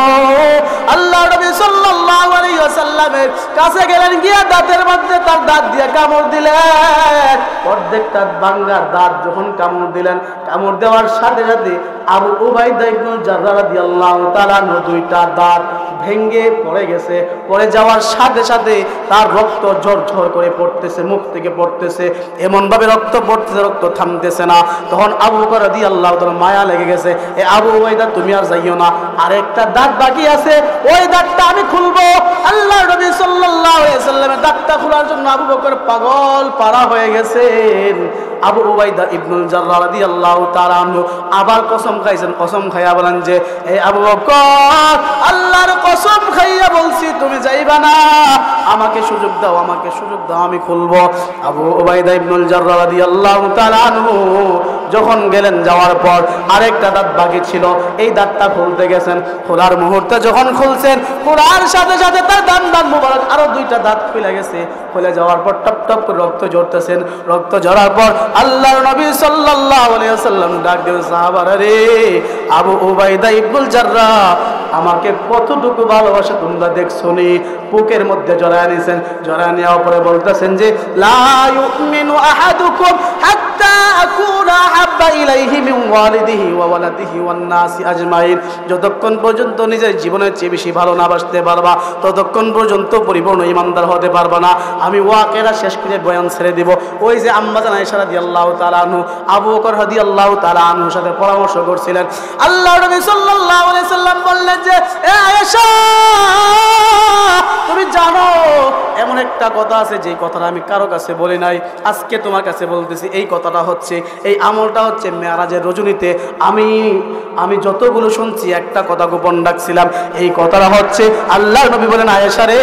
আল্লাহ নবী সাল্লাল্লাহু আলাইহি ওয়াসাল্লামের কাছে গেলেন, গিয়া দাঁতের মধ্যে তার দাঁত দিয়ে কামড় দিলেন। অর্ধেক দাঁত ভাঙার দাঁত যখন কামড় দিলেন, কামড় দেওয়ার সাথে সাথে আবু উবাইদা ইবনুল জাররাহ রাদিয়াল্লাহু তাআলা দুইটা দাঁত ভেঙে পড়ে গেছে। পড়ে যাওয়ার সাথে সাথে তার রক্ত ঝরঝর করে পড়তেছে, মুখ থেকে পড়তেছে, এমন ভাবে রক্ত পড়তেছে, রক্ত থামতেছে না। তখন আবু বকর রাদিয়াল্লাহু তাআলা মায়া লেগে গেছে, এ আবু উবাইদা তুমি আর যাইও না, আরেকটা দাঁত বাকি আছে, ওই দাঁতটা আমি খুলবো। আল্লাহর নবী সাল্লাল্লাহু আলাইহি ওয়াসাল্লামের দাঁতটা খোলার জন্য আবু বকর পাগল পারা হয়ে গেছেন। আবু উবাইদা ইবনুল জাররাহ রাদিয়াল্লাহু তাআলা আনহু আবার কসম খাইছেন। কসম খাইয়া বলেন যে, এই আবু বকর, আল্লাহর কসম খাইয়া বলছি তুমি যাইবা না, আমাকে সুযোগ দাও, আমাকে সুযোগ দাও, আমি খুলবো। আবু উবাইদা ইবনুল জাররাহ রাদিয়াল্লাহু তাআলা আনহু যখন গেলেন, যাওয়ার পর আরেকটা দাঁত বাকি ছিল, এই দাঁতটা খুলতে গেছেন। খোলার মুহূর্তে যখন খুলছেন, খোলার সাথে সাথে তার দান মুবারক আরো দুইটা দাঁত খুলে গেছে। খুলে যাওয়ার পর টপ টপ করে রক্ত ঝরতেছেন। রক্ত ঝরার পর আল্লাহর নবী সাল্লাল্লাহু আলাইহি ওয়াসাল্লাম ডাক দিলেন, সাহাবারা রে, আবু উবাইদা ইবনুল জাররাহ আমাকে কতটুকু ভালোবাসে তোমরা দেখছো নি? বুকের মধ্যে জড়ায় নিয়েছেন। জড়ায় নেওয়ার পরে বলতেছেন যে, লা ইউমিনু আহাদুকুম হাত্তা আকুনা আহাব্বা ইলাইহি মিন ওয়ালিদিহি ওয়া ওয়ালাদিহি ওয়ান নাসি আজমাইন। যতক্ষণ পর্যন্ত নিজের জীবনের চেয়ে বেশি ভালো না বাসতে পারবা, ততক্ষণ পর্যন্ত পরিপূর্ণ ঈমানদার হতে পারবা না। আমি ওয়াকিয়া শেষ করে বয়ান ছেড়ে দিব। ওই যে আম্মা জান আয়েশা রাদিয়াল্লাহু তাআলা আনহু আবু বকর রাদিয়াল্লাহু তাআলা আনহুর সাথে পরামর্শ করছিলেন। আল্লাহর নবী সাল্লাল্লাহু আলাইহি সাল্লাম বললেন যে, এ আয়েশা, তুমি জানো এমন একটা কথা আছে যে কথাটা আমি কারো কাছে বলি নাই, আজকে তোমার কাছে বলতেছি। এই কথাটা হচ্ছে, এই আমলটা হচ্ছে মেরাজের রজনীতে আমি যতগুলো শুনছি একটা কথা গোপন রাখছিলাম। এই কথাটা হচ্ছে, আল্লাহর নবী বলেন, আয়েশা রে,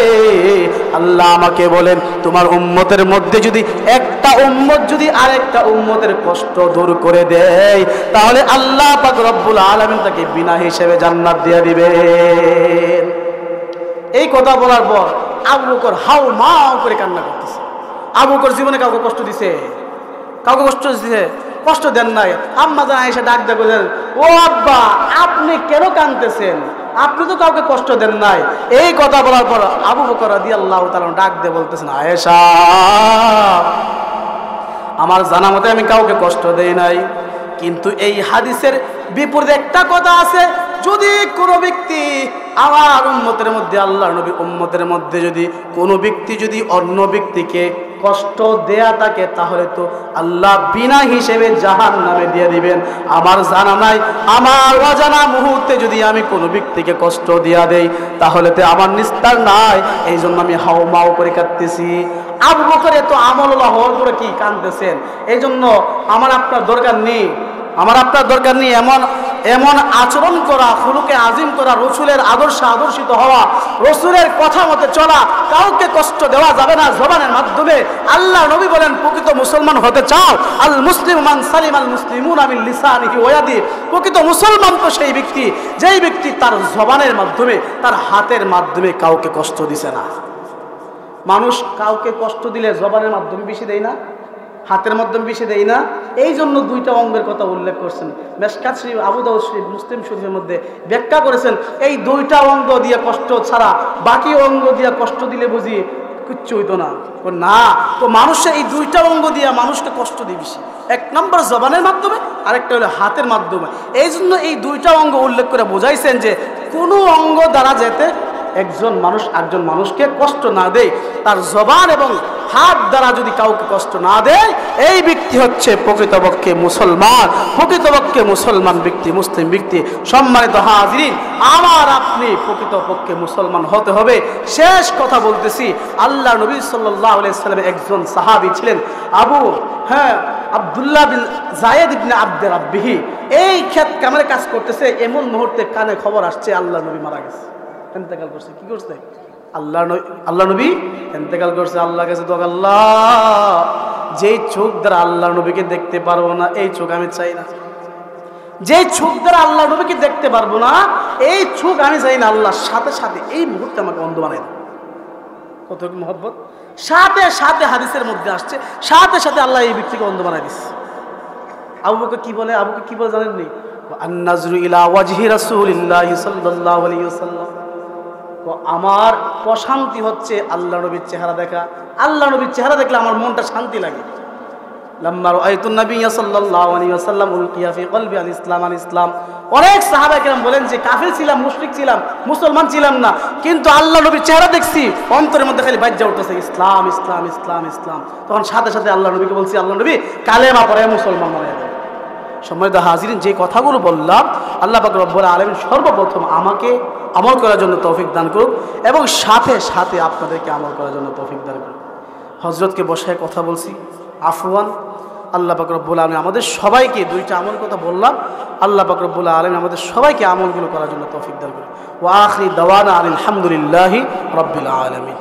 আল্লাহ আমাকে বলেন, তোমার উম্মতের মধ্যে যদি একটা উম্মত যদি আরেকটা উম্মতের কষ্ট দূর করে দেয়, তাহলে আল্লাহ পাক রব্বুল আলামিন তাকে বিনা হিসেবে জান্নাত দিয়ে দিবেন। এই কথা বলার পর আবু বকর হাউ মাউ করে কান্না করতেছে। আবু বকর জীবনে কাউকে কষ্ট দিছে? কাউকে কষ্ট দিছে? কষ্ট দেন নাই। আম্মা জান আয়েশা ডাক দিয়ে বলেন, ও আব্বা, আপনি কেন কাঁদতেছেন? আপনি তো কাউকে কষ্ট দেন নাই। এই কথা বলার পর আবু বকর রাদিয়াল্লাহু তাআলা ডাক দিয়ে বলতেছেন, আয়েশা, আমার জানা মতে আমি কাউকে কষ্ট দেই নাই, কিন্তু এই হাদিসের বিপরীতে একটা কথা আছে। যদি কোনো ব্যক্তি আমার উম্মতের মধ্যে, আল্লাহর নবী উম্মতের মধ্যে যদি কোনো ব্যক্তি যদি অন্য ব্যক্তিকে কষ্ট দেয়া থাকে, তাহলে তো আল্লাহ বিনা হিসেবে জাহান্নামে দিয়ে দিবেন। আমার জানা নাই, আমার অজানা মুহূর্তে যদি আমি কোনো ব্যক্তিকে কষ্ট দিয়া দেই, তাহলে তো আমার নিস্তার নাই। এই জন্য আমি হাও মাও করে কাঁদতেছি। আবু বকর এত আমলওয়ালা হওয়ার পরে কি কাঁদতেছেন? এই জন্য আমার আপনার দরকার নেই, এমন আচরণ করা, খুলুকে আজিম করা, রসুলের আদর্শে আদর্শিত হওয়া, রসুলের কথা মতে চলা। কাউকে কষ্ট দেওয়া যাবে না জবানের মাধ্যমে। আল্লাহ নবী বলেন, প্রকৃত মুসলমান হতে চাও, আল মুসলিম মান সালিম আল মুসলিমুনা মিন লিসানিহি ওয়া ইয়াদিহি। প্রকৃত মুসলমান তো সেই ব্যক্তি, যেই ব্যক্তি তার জবানের মাধ্যমে, তার হাতের মাধ্যমে কাউকে কষ্ট দিছে না। মানুষ কাউকে কষ্ট দিলে জবানের মাধ্যমে বেশি দেয় না, হাতের মাধ্যমে বেশি দেয় না। এই জন্য দুইটা অঙ্গের কথা উল্লেখ করছেন। মেশকাত শরীফ, আবু দাউদ শরীফ, মুসলিম শরীফের মধ্যে ব্যাখ্যা করেছেন, এই দুইটা অঙ্গ দিয়ে কষ্ট ছাড়া বাকি অঙ্গ দিয়ে কষ্ট দিলে বুঝি কিচ্ছু হইতো না। না, তো মানুষের এই দুইটা অঙ্গ দিয়ে মানুষকে কষ্ট দিয়ে বেশি। এক নম্বর জবানের মাধ্যমে, আরেকটা হলো হাতের মাধ্যমে। এই জন্য এই দুইটা অঙ্গ উল্লেখ করে বোঝাইছেন যে কোনো অঙ্গ দ্বারা যেতে একজন মানুষকে কষ্ট না দেয়, তার জবান এবং হাত দ্বারা যদি কাউকে কষ্ট না দেয়, এই ব্যক্তি হচ্ছে প্রকৃতপক্ষে মুসলমান, প্রকৃতপক্ষে মুসলমান ব্যক্তি, মুসলিম ব্যক্তি। সম্মানিত হাজিরিন, আমার আপনি প্রকৃতপক্ষে মুসলমান হতে হবে। শেষ কথা বলতেছি, আল্লাহ নবী সাল্লাল্লাহু আলাইহি ওয়াসাল্লাম একজন সাহাবী ছিলেন, আব্দুল্লাহ বিন যায়েদ ইবনে আব্দে রাব্বিহি। এই ক্ষেত কামের কাজ করতেছে, এমন মুহূর্তে কানে খবর আসছে আল্লাহ নবী মারা গেছে, ইন্তেকাল করছে। কি করছে? আল্লাহ নবী ইন্তেকাল করছে। আল্লাহ কাছে তো, আল্লাহ যেই চোখ দ্বারা আল্লাহ নবীকে দেখতে পারবো না, এই চোখ আমি চাই না। যেই চোখ দ্বারা আল্লাহ নবীকে দেখতে পারবো না, এই চোখ আমি চাই না। আল্লাহর সাথে সাথে এই মুহূর্তে আমাকে অন্ধ বানাই দাও। কত মহব্বত! সাথে সাথে হাদিসের মধ্যে আসছে, সাথে সাথে আল্লাহ এই ব্যক্তিকে অন্ধ বানাই দিচ্ছে। আবু বকর কি বলে? আবু বকর কি বলে জানেননি? আন-নাজরু ইলা ওয়াজহি রাসূলিল্লাহি সাল্লাল্লাহু আলাইহি ওয়াসাল্লাম। তো আমার প্রশান্তি হচ্ছে আল্লাহ নবীর চেহারা দেখা। আল্লাহ নবীর চেহারা দেখলে আমার মনটা শান্তি লাগে। লাম্মা রাআইতুন নাবিয়্যা সাল্লাল্লাহু আলাইহি ওয়াসাল্লাম উলকিয়া ফি কলবি আল ইসলাম। অনেক সাহাবা কেরাম বলেন যে কাফির ছিলাম, মুশরিক ছিলাম, মুসলমান ছিলাম না, কিন্তু আল্লাহ নবীর চেহারা দেখছি, অন্তরের মধ্যে খালি বাজ্জা উঠতেছে ইসলাম ইসলাম ইসলাম ইসলাম। তখন সাথে সাথে আল্লাহ নবীকে বলছি, আল্লাহ নবী কালেমা পড়ে মুসলমান হয়ে যাবে। সম্মানিত হাজিরিন, যে কথাগুলো বললাম, আল্লাহ পাক রব্বুল আলামিন সর্বপ্রথম আমাকে আমল করার জন্য তৌফিক দান করুক এবং সাথে সাথে আপনাদেরকে আমল করার জন্য তৌফিক দান করুক। হযরতকে বসায় কথা বলছি, আফওয়ান। আল্লাহ পাক রব্বুল আলামিন আমাদের সবাইকে, দুইটা আমল কথা বললাম, আল্লাহ পাক রব্বুল আলামিন আমাদের সবাইকে আমলগুলো করার জন্য তৌফিক দান করুক। ওয়া আখিরি দাওয়ানা আলহামদুলিল্লাহি রাব্বিল আলামিন।